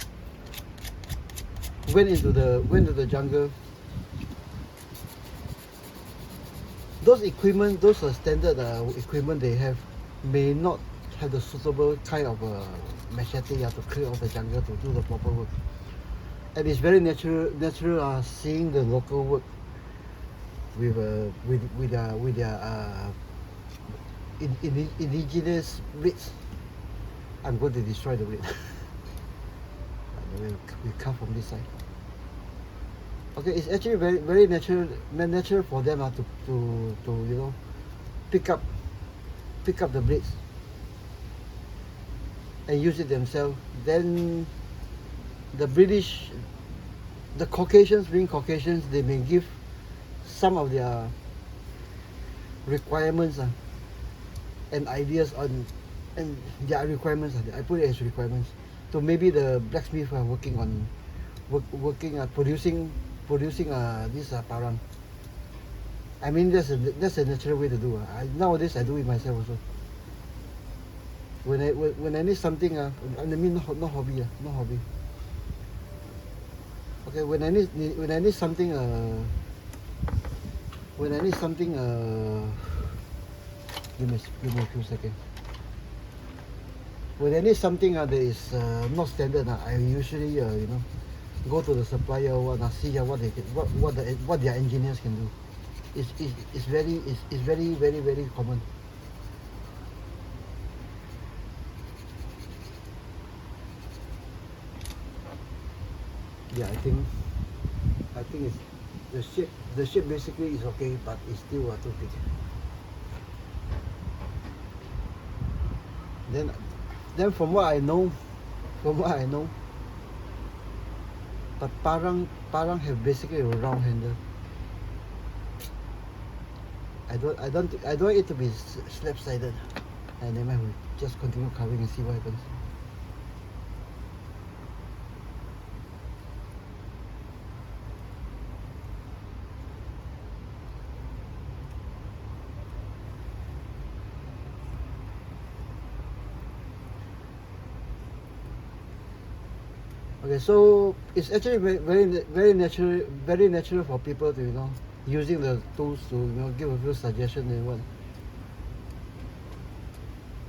went into the jungle, those standard equipment they have may not have the suitable kind of machete to clear off the jungle to do the proper work. And it's very natural seeing the local work with their indigenous blades. I'm going to destroy the blade. we cut from this side. Okay, it's actually very natural for them to you know pick up the blades and use it themselves. Then the Caucasians, being Caucasians, they may give some of their requirements and ideas on, and their requirements, I put it as requirements, so maybe the blacksmith are working on producing this parang. I mean, that's a natural way to do. Nowadays I do it myself also. When I need something, I mean, no hobby. Okay, when I need something, give me a few seconds. When I need something that is not standard, I usually you know, go to the supplier or see what their engineers can do. It's very common. Yeah, I think it's the shape basically is okay, but it's still too big. Then from what I know, but Parang have basically a round handle. I don't want it to be slab-sided. And then I will just continue covering and see what happens. Okay, so it's actually very natural for people to, you know, using the tools to, you know, give a few suggestions and what.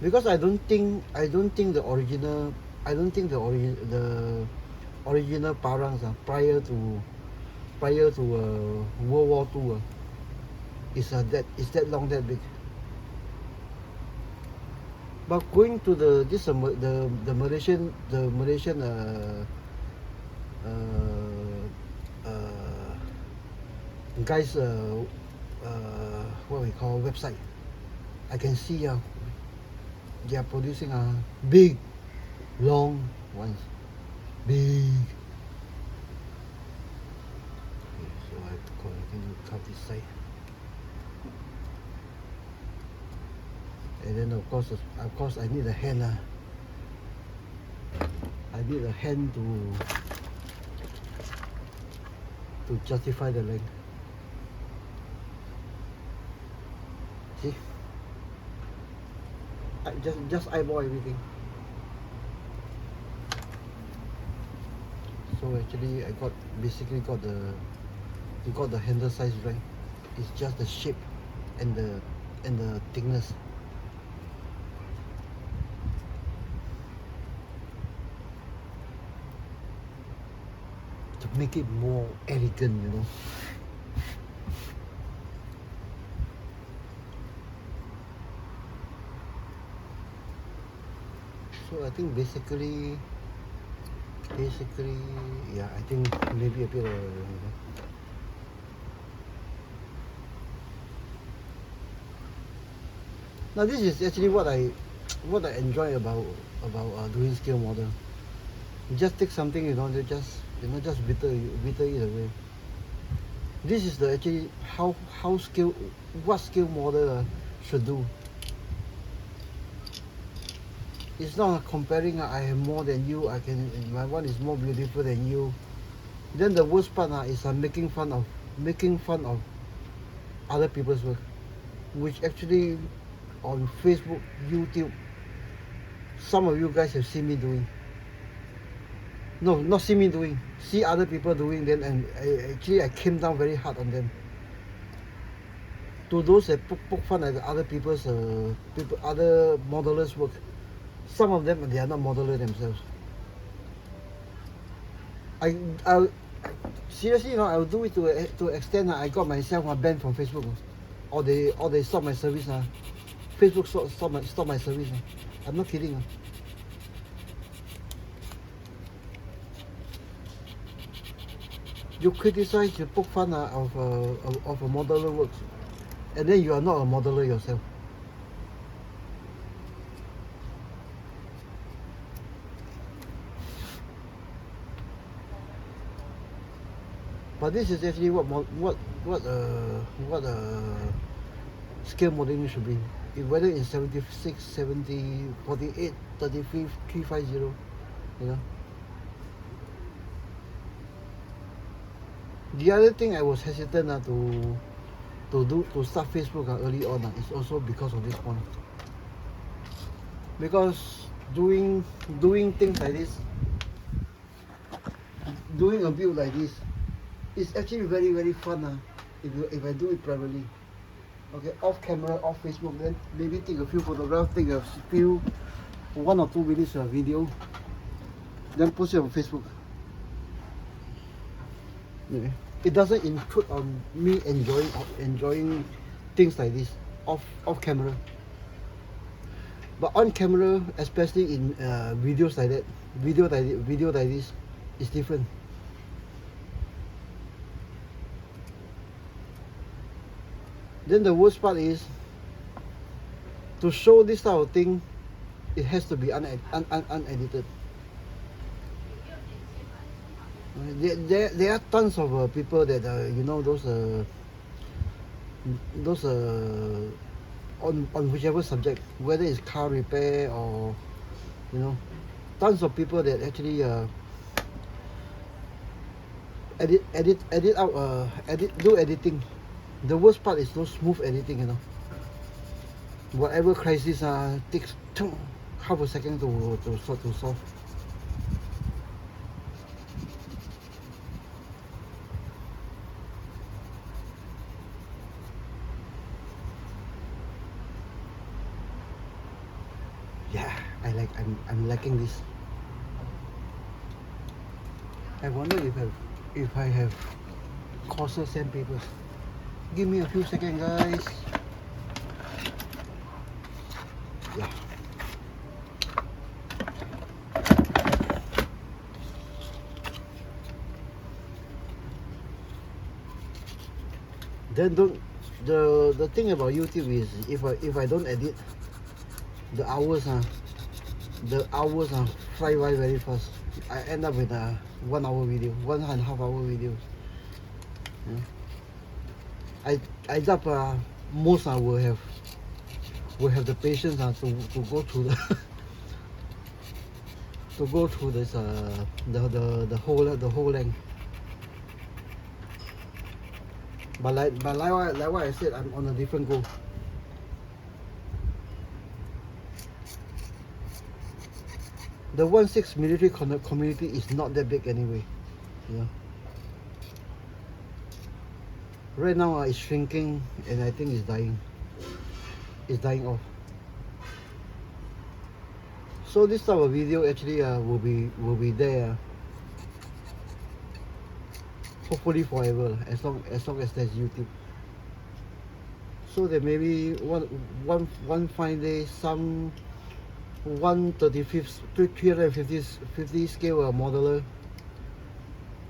Because I don't think the original parangs prior to World War II is that long, that big. But going to the Malaysian guys what we call website, I can see they are producing big long ones, big. Okay, so I have to continue to cut this side, and then of course I need a hand. I need a hand to justify the length. See, I just eyeball everything. So actually, I basically got the handle size right. It's just the shape and the thickness. To make it more elegant, you know. So I think basically, yeah, I think maybe a bit now this is actually what I enjoy about doing scale model. You just take something, you know, just bitter it away. This is actually what scale model should do. It's not comparing. I have more than you. My one is more beautiful than you. Then the worst part is making fun of other people's work, which actually on Facebook, YouTube, some of you guys have seen me doing. No, not see me doing. See other people doing. Then and I came down very hard on them. To those that poke fun at other people's other modelers' work. Some of them, they are not modeler themselves. I seriously, you know, I will do it to extent I got myself banned from Facebook, or they stop my service. Facebook stop my service. I'm not kidding. you criticize, you poke fun of a modeler works, and then you are not a modeler yourself. But this is actually what scale modeling should be. Whether it's 76, 70, 48, 33, 350, you know. The other thing I was hesitant to start Facebook early on is also because of this one. Because doing things like this, doing a build like this, is actually very, very fun if I do it privately. Okay, off camera, off Facebook, then maybe take a few photographs, take a few 1 or 2 minutes of video, then post it on Facebook. Yeah. It doesn't intrude on me enjoying things like this off camera. But on camera, especially in videos like that, video like this, is different. Then the worst part is, to show this type of thing, it has to be unedited. There are tons of people that you know, those on whichever subject, whether it's car repair or, you know, tons of people that actually do editing. The worst part is no smooth editing, you know. Whatever crisis takes half a second to solve. Yeah, I'm liking this. I wonder if I have coarser sandpapers. Give me a few seconds, guys. Yeah. Then the thing about YouTube is, if I don't edit, the hours fly by very fast. I end up with a 1 hour video, 1.5 hour video. Yeah. I doubt most will have the patience to go through the to go through this the whole length. But like what I said, I'm on a different goal. The 1/6 military community is not that big anyway. Yeah. Right now it's shrinking, and I think it's dying. It's dying off. So this type of video actually will be there. Hopefully forever, as long as there's YouTube. So that maybe one fine day, some 1/35, 350 scale modeler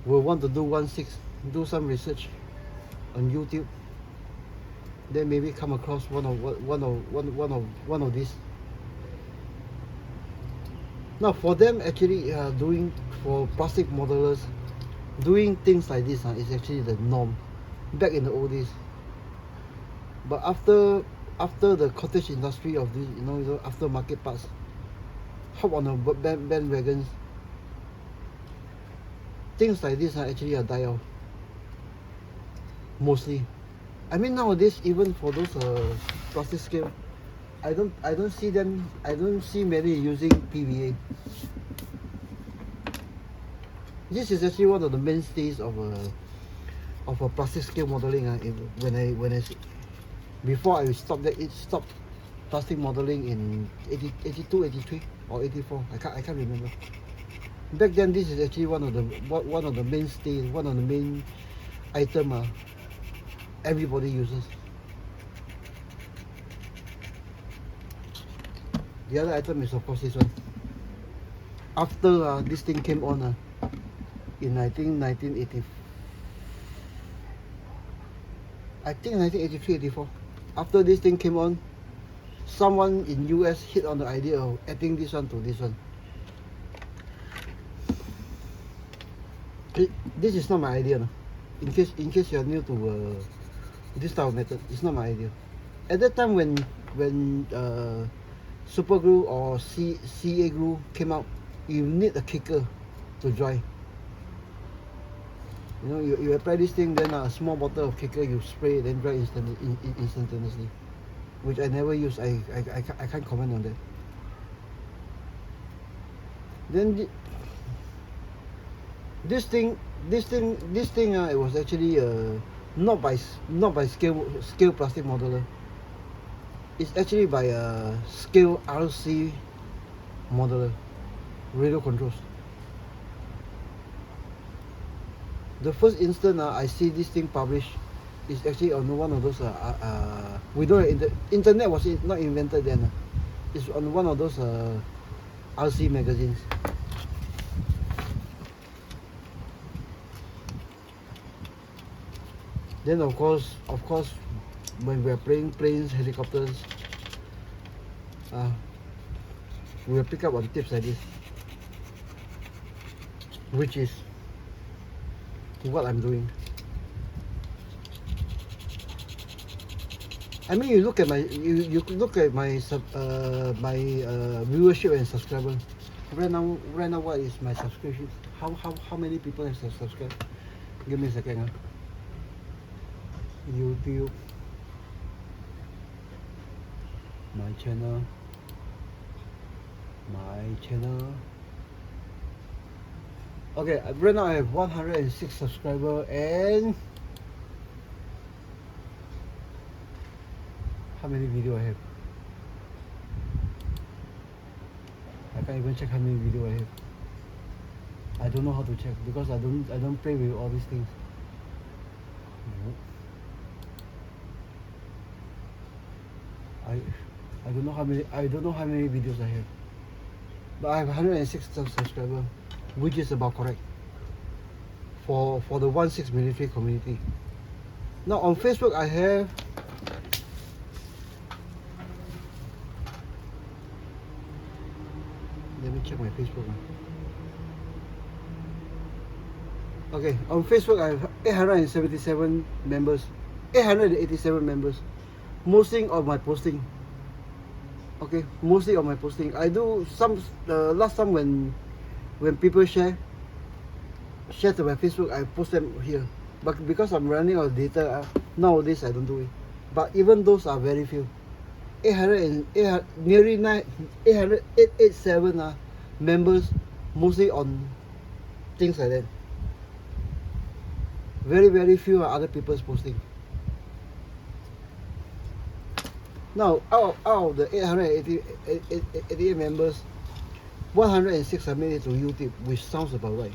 will want to do 1/6, do some research on YouTube. Then maybe come across one of these. Now for them actually doing, for plastic modelers, doing things like this is actually the norm back in the old days. But after the cottage industry of this, you know, aftermarket parts, hop on the bandwagons, things like this actually die off mostly. I mean, nowadays, even for those plastic scale, I don't see many using PVA. This is actually one of the mainstays of a plastic scale modeling. Before I stopped plastic modeling in 82, 83 or 84. I can't remember. Back then, this is actually one of the mainstays, one of the main item everybody uses. The other item is of course this one. After this thing came on in I think 1985 I think 1983, 84. After this thing came on, someone in US hit on the idea of adding this one to this one. This is not my idea, no? In case you are new to this type of method, it's not my idea. At that time when super glue or CA glue came out, you need a kicker to dry. You know, you apply this thing, then a small bottle of kicker, you spray it, then dry instantaneously. Which I never use. I can't comment on that. Then this thing, it was actually not by scale plastic modeler. It's actually by a scale RC modeler, radio controls. The first instant I see this thing published is actually on one of those we don't have internet was not invented then. It's on one of those RC magazines. Then of course, when we are playing planes, helicopters, we will pick up on tips like this, which is what I'm doing. I mean, you look at my viewership and subscribers. Right now, what is my subscription? How many people have subscribed? Give me a second. YouTube, my channel. Okay, right now I have 106 subscribers and how many videos I have? I can't even check how many videos I have. I don't know how to check because I don't play with all these things. I don't know how many videos I have. But I have 106 subscribers, which is about correct for the 1/6 military community. Now on Facebook I have let me check my Facebook. Okay, on Facebook I have 887 members, 887 members, mostly on my posting. Okay, mostly on my posting. I do some last time when people share to my Facebook, I post them here. But because I'm running out of data nowadays, I don't do it. But even those are very few. 887 members, mostly on things like that. Very few are other people's posting. Now, out of the 888 members, 106 are made it to YouTube, which sounds about right.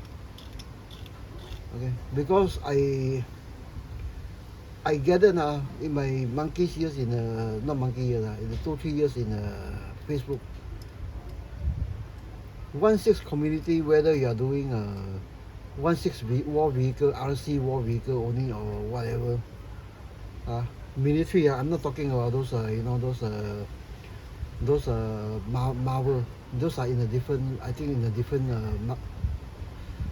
Okay, because I gathered in my monkeys years in not monkey years in the 2-3 years in Facebook. 1/6 community, whether you are doing 1/6 war vehicle, RC war vehicle only or whatever. Military, I'm not talking about those Marvel. Those are in a different, I think in a different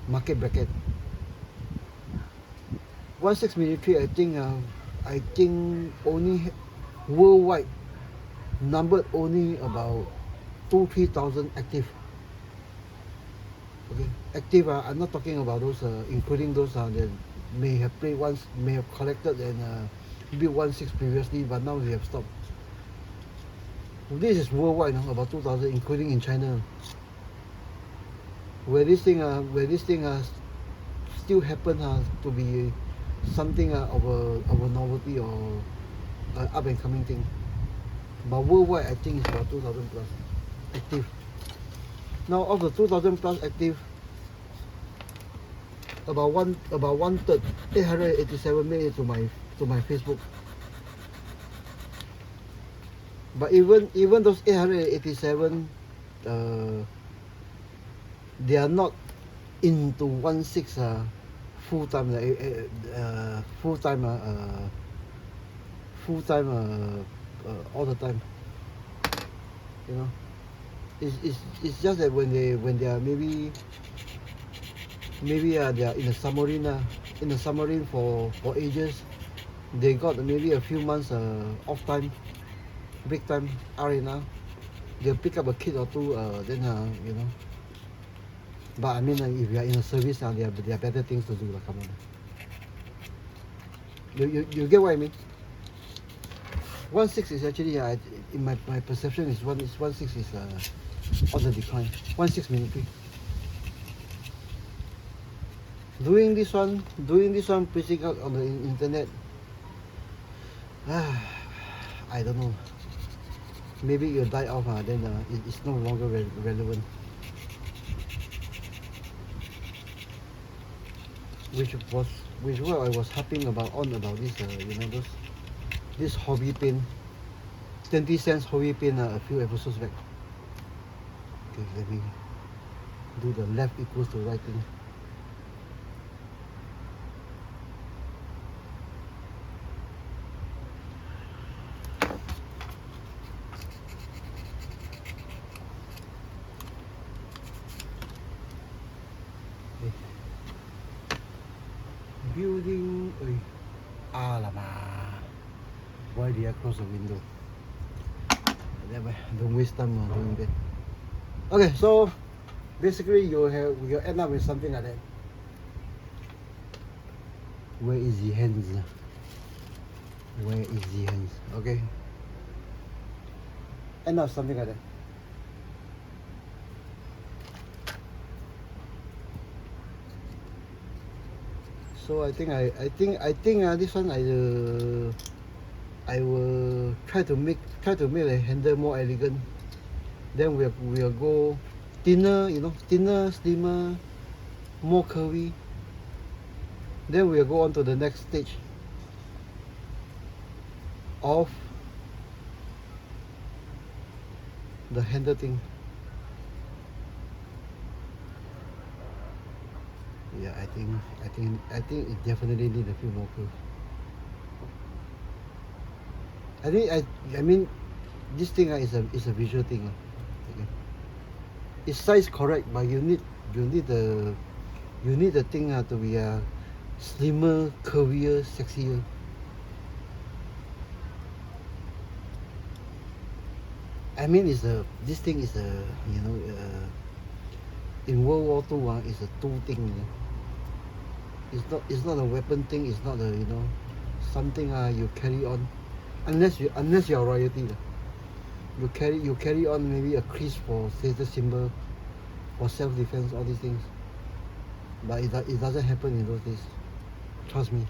market bracket. 1/6 military, I think only worldwide numbered only about 2,000-3,000 active. Okay, active. I'm not talking about those, including those that may have played once, may have collected and built 1/6 previously, but now they have stopped. This is worldwide, about 2,000, including in China, where this thing still happen to be something of a novelty or up and coming thing. But worldwide, I think it's about 2,000 plus active. Now, of the 2,000 plus active, about one third, 887 made it to my Facebook. But even those 887, they are not into 1/6 full time full time all the time. You know, it's just that when they are maybe they are in a submarine for ages, they got maybe a few months off time, break time, R&R. They'll pick up a kid or two, then you know. But I mean, if you are in a service, there are better things to do. Like, come on. You get what I mean? 1.6 is actually, in my perception, is 1.6 is on the decline. 1.6 military. Doing this one, pushing out on the internet. I don't know. Maybe it'll die off, then it's no longer relevant. Which what I was harping about this, you know, this hobby pin, 20 cents hobby pin a few episodes back. Okay, let me do the left equals to right thing. Building, alamak, why did I close the window? Never, don't waste time doing that. Okay, so basically you'll end up with something like that. Where is the hands? Where is the hands? Okay, end up something like that. So I think this one I will try to make the handle more elegant. Then we'll go thinner, you know, thinner, slimmer, more curvy. Then we'll go on to the next stage of the handle thing. Yeah, I think it definitely need a few more curves. I mean, this thing is a visual thing. Okay. It's size correct, but you need the thing to be slimmer, curvier, sexier. I mean, this thing is you know, in World War II, it's a tool thing. You know? It's not a weapon thing. It's not a, you know, something you carry on, unless you're royalty. You carry on maybe a crease for status symbol, or self-defense, all these things. But it doesn't happen in those days. Trust me.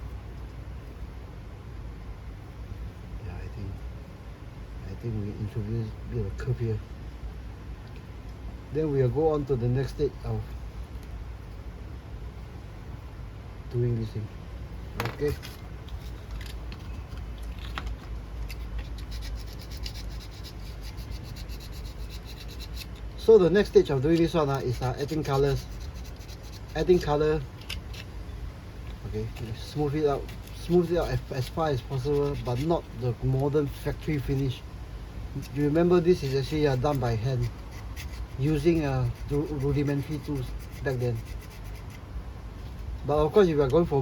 Yeah, I think we introduce a bit of curve here. Then we'll go on to the next stage of doing this thing. Okay. So the next stage of doing this one is adding colors. Adding color. Okay, smooth it out as far as possible, but not the modern factory finish. You remember, this is actually done by hand, using rudimentary tools back then. But of course, if you are going for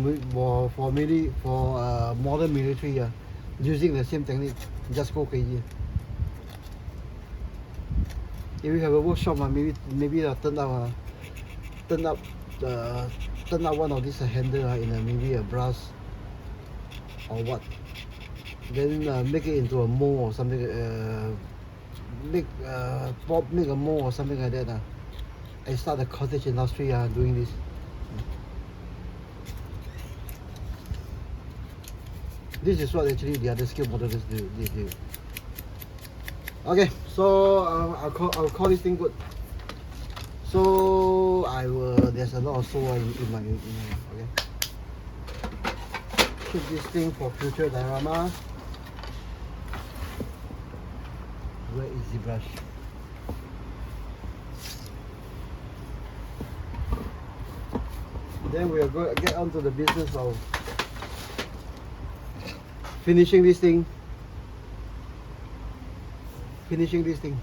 modern military, using the same technique, just go crazy. If you have a workshop, maybe turn up one of these handle in maybe a brass or what. Then make it into a mold or something. Make a mold or something like that. And start the cottage industry doing this. This is what actually the other skill modelers do. Okay, so I'll call this thing good. So there's a lot of so in my okay. Keep this thing for future diorama. Where is the brush? Then we'll get on to the business of finishing this thing finishing this thing.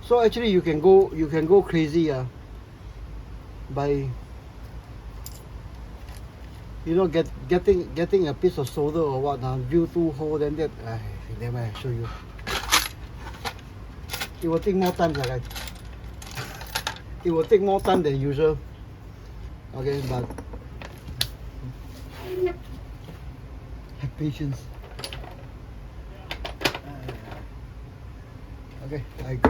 So actually you can go crazy by getting a piece of solder or what drill 2 hole, then that never mind, I show you. It will take more time, guys. It will take more time than usual. Okay, but have patience. Okay,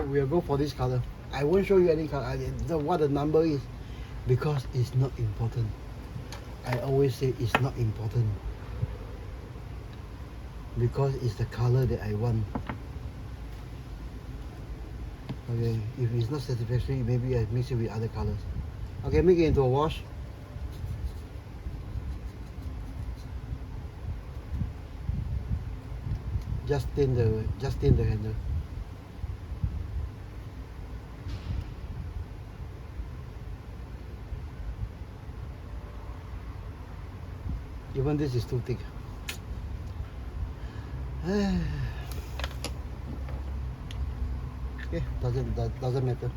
we'll go for this color. I won't show you any color, what the number is, because it's not important. I always say it's not important, because it's the color that I want. Okay, if it's not satisfactory, maybe I mix it with other colors. Okay, make it into a wash. Just stain the handle. Even this is too thick. Okay, doesn't matter.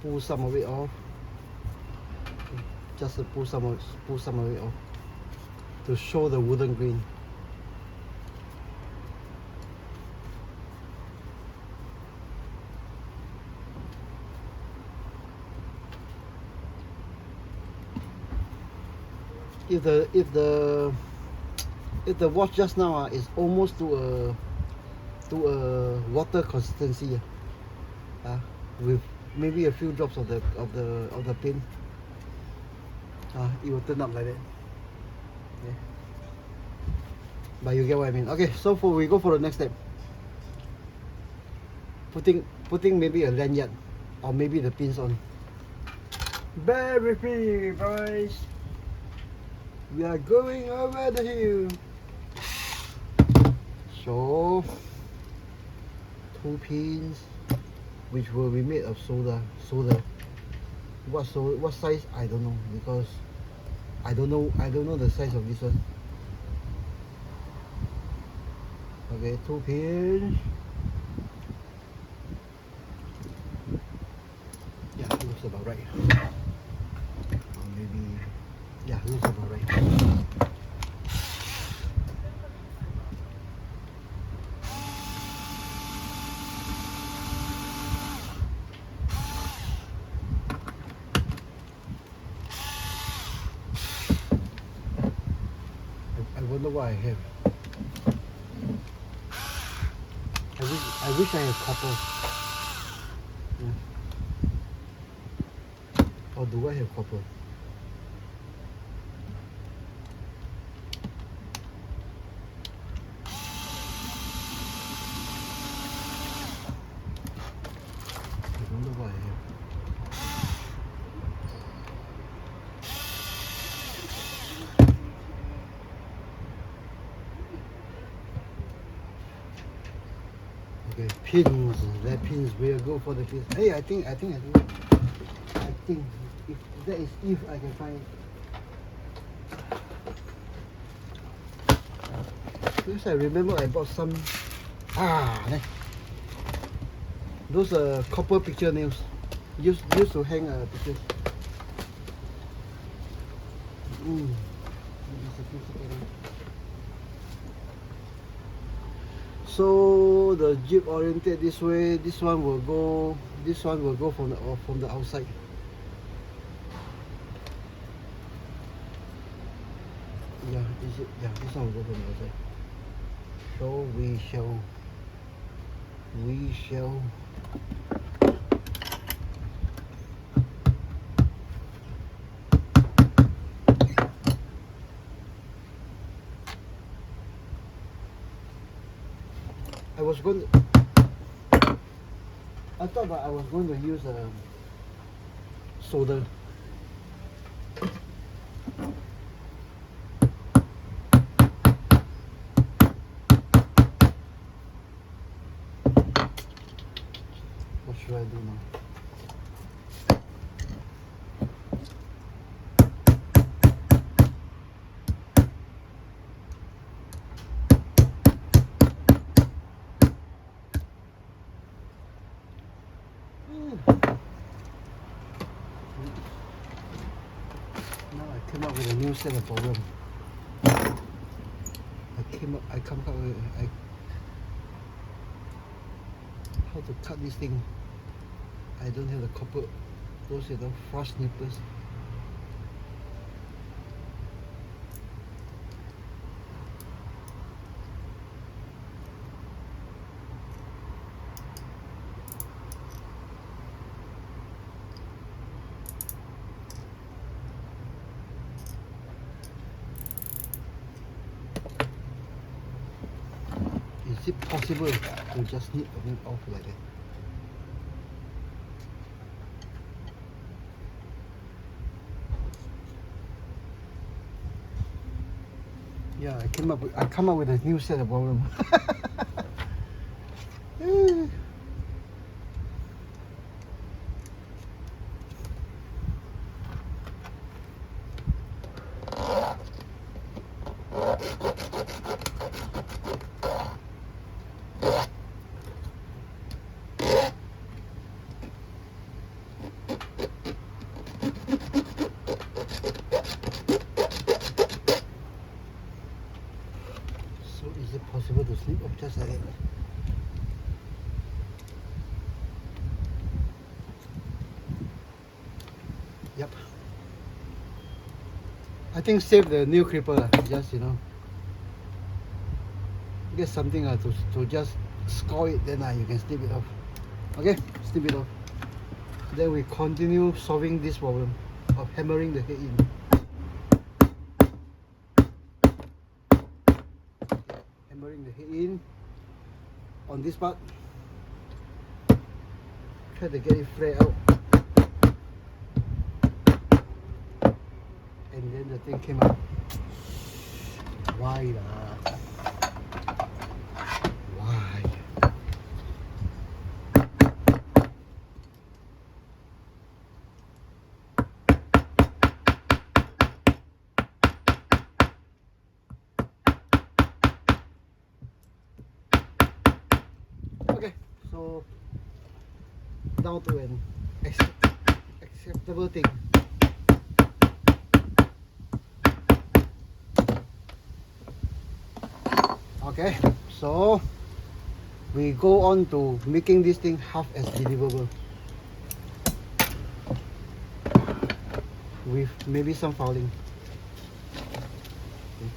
Pull some of it off. Just pull some of it off to show the wooden grain. If the wash just now is almost to a water consistency, with maybe a few drops of the paint, it will turn up like that. Okay. But you get what I mean. Okay, so we go for the next step. Putting maybe a lanyard or maybe the pins on. Bear with me, boys. We are going over the hill. So 2 pins, which will be made of solder. What size I don't know, because I don't know the size of this one. Okay, 2 pins. Yeah, it looks about right. Or maybe, yeah, it looks about right. I wonder what I have. I wish I had copper. Or do I have copper? I wonder what I have. Okay, pins. That pins. We'll go for the pins. Hey, I think if that is if I can find it. Because I remember I bought some those copper picture nails used to hang pictures. So the Jeep oriented this way. This one will go from the outside. Yeah, this one will go from the outside. So we shall I thought that I was going to use solder. What should I do now? came up with a new set of problem. I come up with how to cut this thing. I don't have the copper, those frost nippers. Is it possible to just snip it off like that? Yeah, I come up with a new set of problem. Is it possible to slip off just like that? Yep. I think save the new clipper, just get something to just score it, then you can snip it off. Okay, snip it off. Then we continue solving this problem of hammering the head in. Hammering the head in on this part. Try to get it flare out. And then the thing came out. Why lah? Why? Okay, so down to an acceptable thing. Okay, so we go on to making this thing half as believable with maybe some fouling. Okay.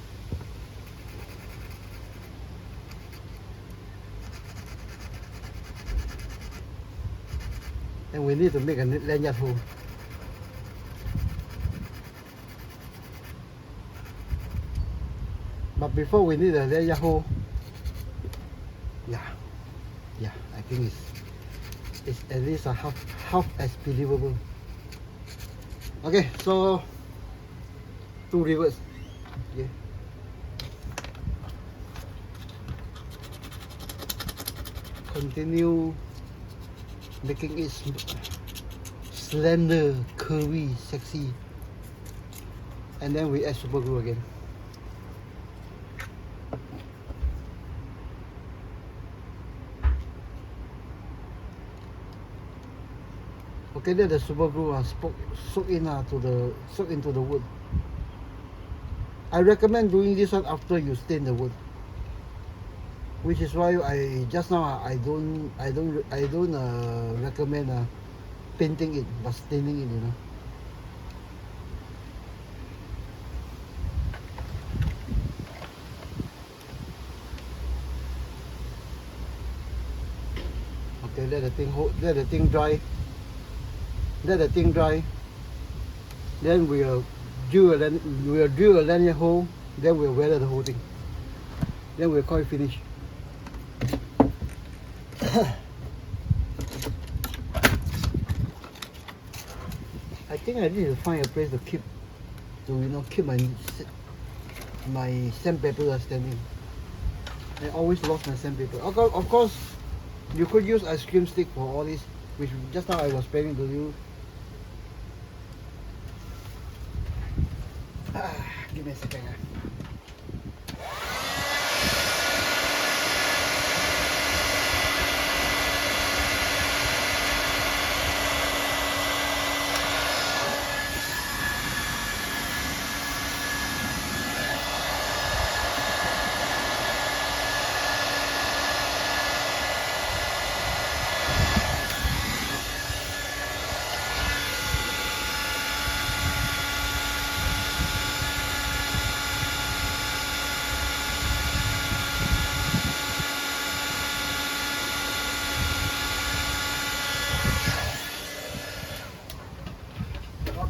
And we need to make a lanyard hole. But before we need a lanyard hole, yeah, I think it's at least a half as believable. Okay, so 2 rivets. Okay. Continue making it slender, curvy, sexy, and then we add super glue again. Okay, then the super glue soak into the wood. I recommend doing this one after you stain the wood, which is why I just now I don't recommend painting it but staining it. Okay, let the thing dry. Let the thing dry. Then we'll drill a lanyard hole. Then we'll weld the whole thing. Then we'll call it finish. I think I need to find a place to keep my sandpaper standing. I always lost my sandpaper. Of course, you could use ice cream stick for all this, which just now I was planning to do. Give me a second.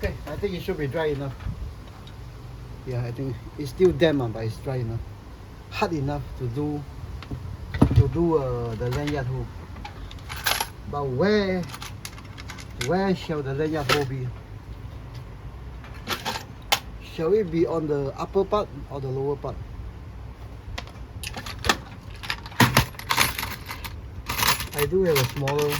Okay, I think it should be dry enough. Yeah, I think it's still damp, but it's dry enough. Hard enough to do the lanyard hole. But where shall the lanyard hole be? Shall it be on the upper part or the lower part? I do have a smaller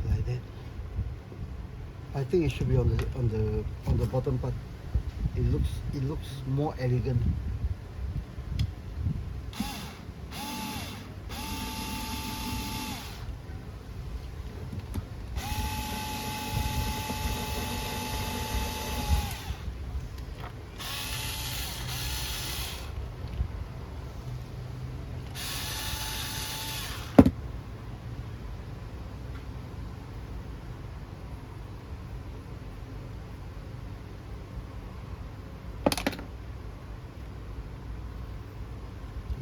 like that. I think it should be on the bottom part. It looks more elegant.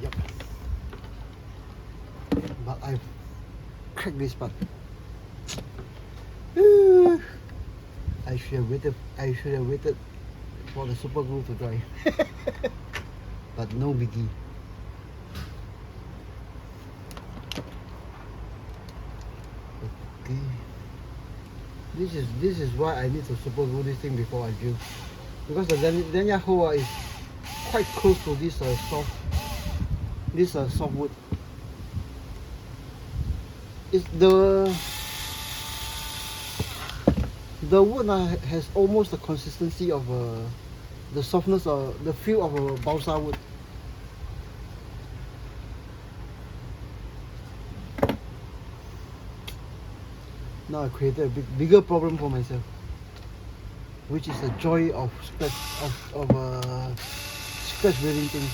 Yep. But I've cracked this part. I should have waited for the super glue to dry. But no biggie. Okay. This is why I need to super glue this thing before I drill. Because the lanyard hole is quite close to this soft wood. It's the wood has almost the consistency of the softness or the feel of a balsa wood. Now I created a bigger problem for myself, which is the joy of scratch welding things.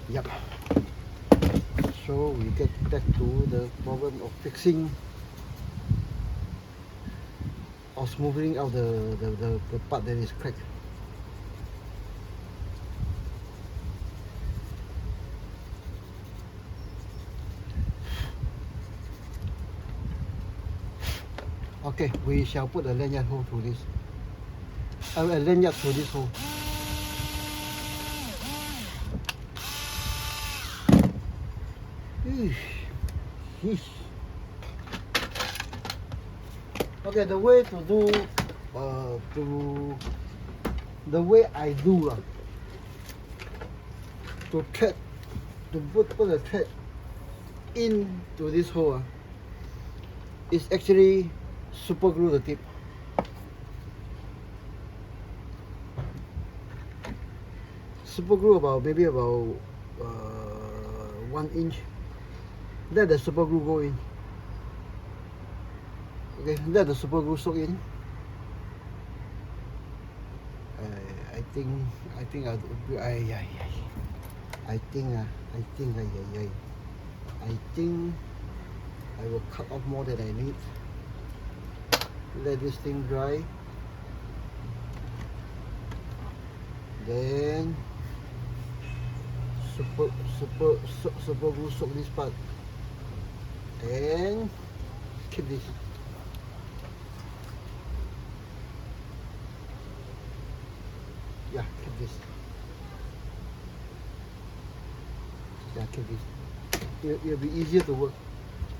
Yep. So we get back to the problem of fixing or smoothing out the part that is cracked. Okay, we shall put a lanyard hole through this. A lanyard through this hole. Okay, the way to do the way I do to thread, to put the thread into this hole is actually super glue the tip. Super glue maybe about 1 inch. Let the super glue go in. Okay, let the super glue soak in. I think I will cut off more than I need. Let this thing dry. Then super glue soak this part and keep this. Yeah, keep this. Yeah, keep this. It'll be easier to work.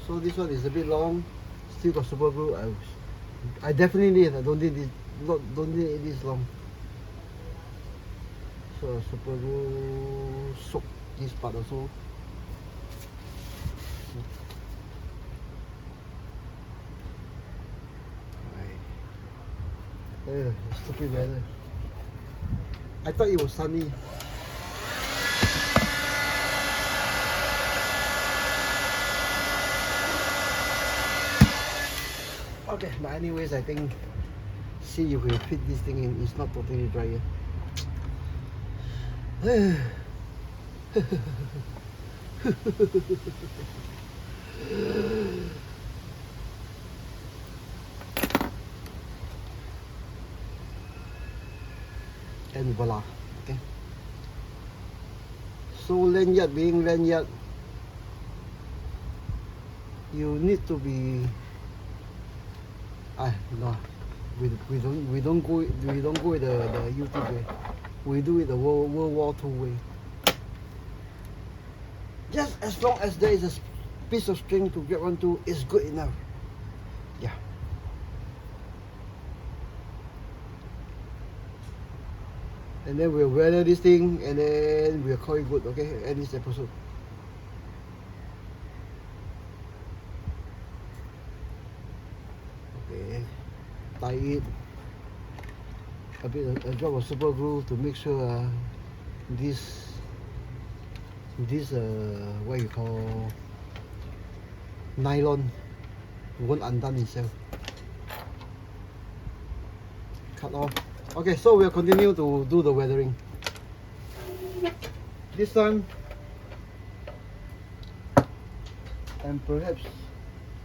So this one is a bit long. Still got super glue. I definitely need. I don't need this. Don't need it this long. So super glue soak this part also. Stupid weather. I thought it was sunny. Okay, but anyways, I think see if we fit this thing in. It's not totally dry yet. And voila. Okay. So lanyard being lanyard, you need to be no, we don't go the YouTube way. We do it the World War II way. Just as long as there is a piece of string to grab onto, is good enough. Yeah. And then we'll weather this thing, and then we'll call it good. Okay, end this episode. Okay, tie it. A drop of super glue to make sure this what you call nylon won't undone itself. Cut off. Okay, so we'll continue to do the weathering. This time, and perhaps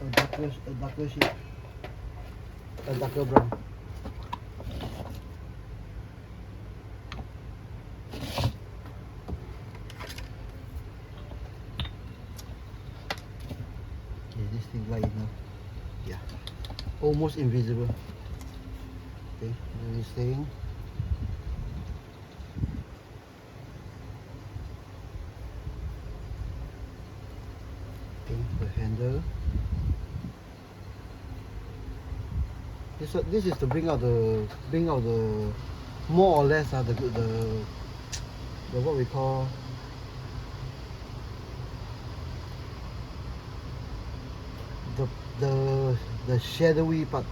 a darker shade, a darker brown. This thing light enough. Yeah, almost invisible. Okay, then this thing. Okay, the handle. This is to bring out the more or less the what we call the shadowy part,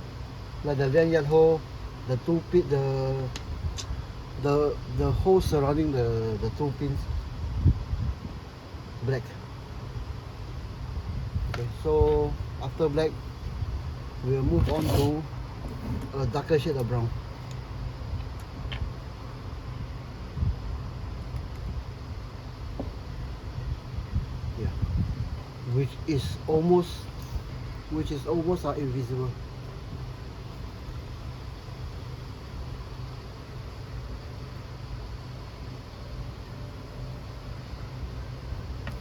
like the lanyard hole, the two pin, the hole surrounding the two pins, black. Okay, so after black, we'll move on to a darker shade of brown. Yeah, which is almost invisible.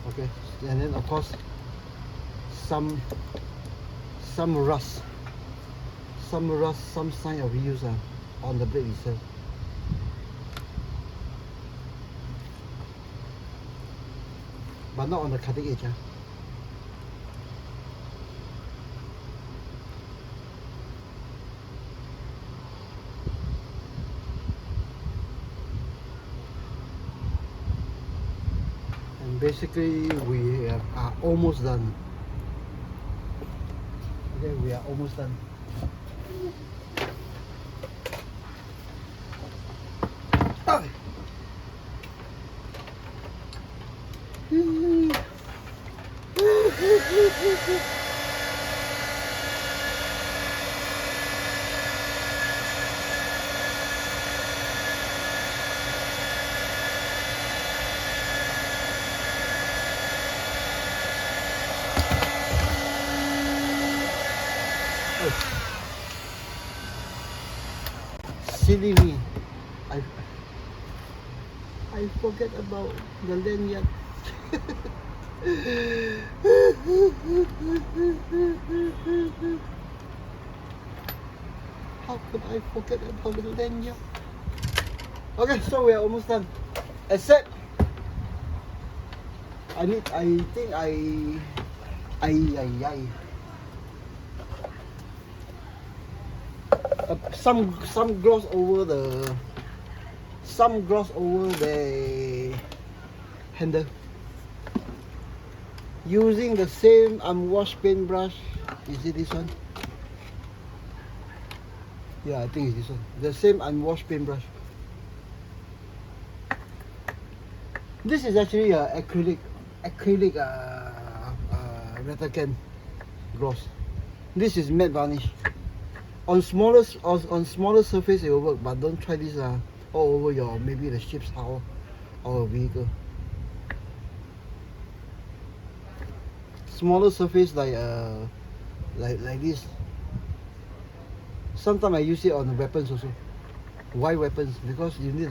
Okay, and then of course some rust, some sign of use on the blade itself. But not on the cutting edge. And basically we are almost done. Okay, we are almost done. Silly me, I forget about the lanyard. How could I forget about the lanyard? Okay, so we are almost done. Except some gloss over the handle using the same unwashed paintbrush. Is it this one? Yeah, I think it's this one. The same unwashed paintbrush. This is actually acrylic Retacan gloss. This is matte varnish. On smaller surface it will work, but don't try this all over your maybe the ship's hull our vehicle. Smaller surface like this. Sometimes I use it on the weapons also. Why weapons? Because you need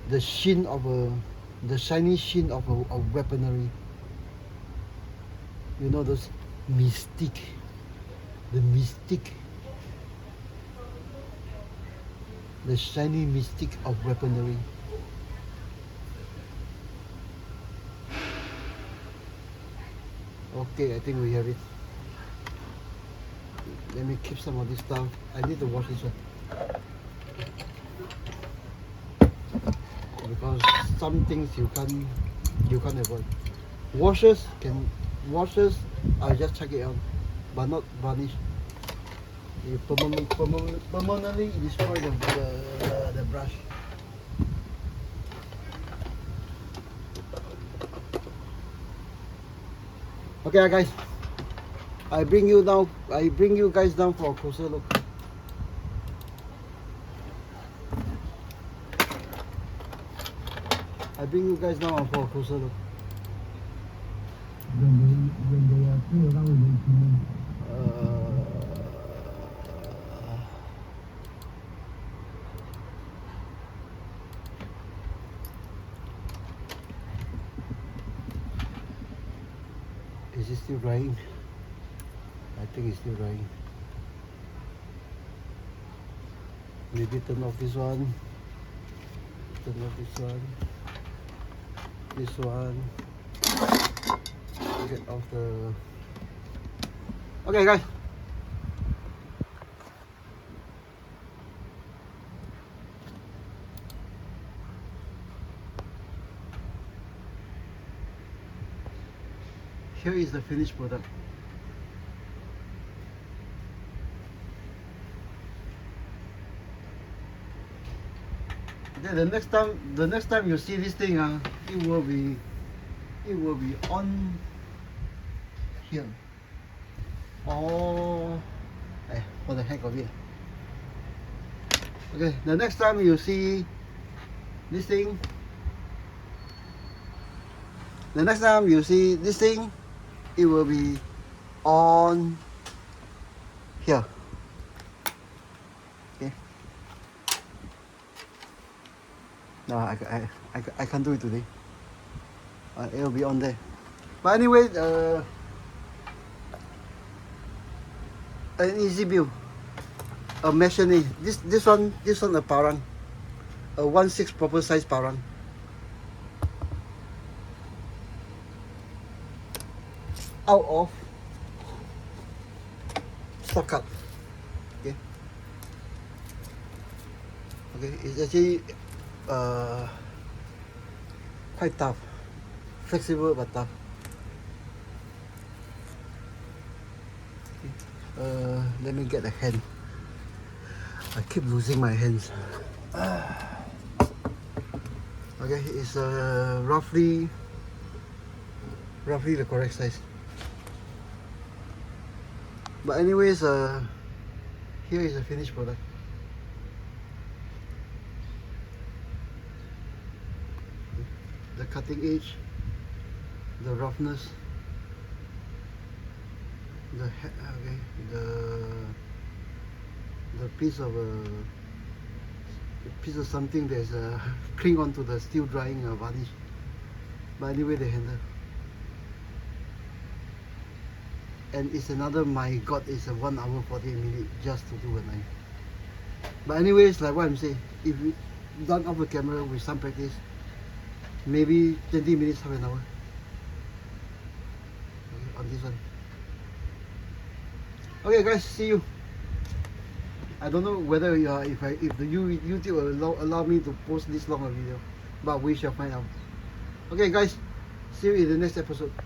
the sheen of the shiny sheen of weaponry. You know those mystique, the mystique, the shiny mystique of weaponry. Okay, I think we have it. Let me keep some of this stuff. I need to wash this one because some things you can't avoid. Washers, I'll just check it out, but not varnish. You permanently destroy the brush. Okay, guys. I bring you guys down for a closer look. I bring you guys down for a closer look. Is it still drying? I think it's still drying. Maybe turn off this one. Turn off this one. This one. Get off the... Okay, guys. Here is the finished product. Then the next time you see this thing, it will be on here. Oh, for the heck of it. Okay, the next time you see this thing, it will be on here. Okay. No, I can't do it today. It will be on there. But anyway, an easy build. A Machete. This one a Parang. A 1/6 proper size Parang. Out of stock cut. Okay. Okay, it's actually quite tough, flexible but tough. Okay. Let me get a hand. I keep losing my hands. Okay, it's roughly the correct size. But anyways, here is the finished product. The cutting edge, the roughness, the piece of something that's cling onto the steel drying varnish. But anyway, the handle. And it's another, my god, it's a 1 hour 48 minutes just to do a knife. But anyways, like what I'm saying, if you done off the camera with some practice, maybe 20 minutes, half an hour. Okay, on this one. Okay guys, see you. I don't know whether if the YouTube will allow me to post this long a video, but we shall find out. Okay guys, see you in the next episode.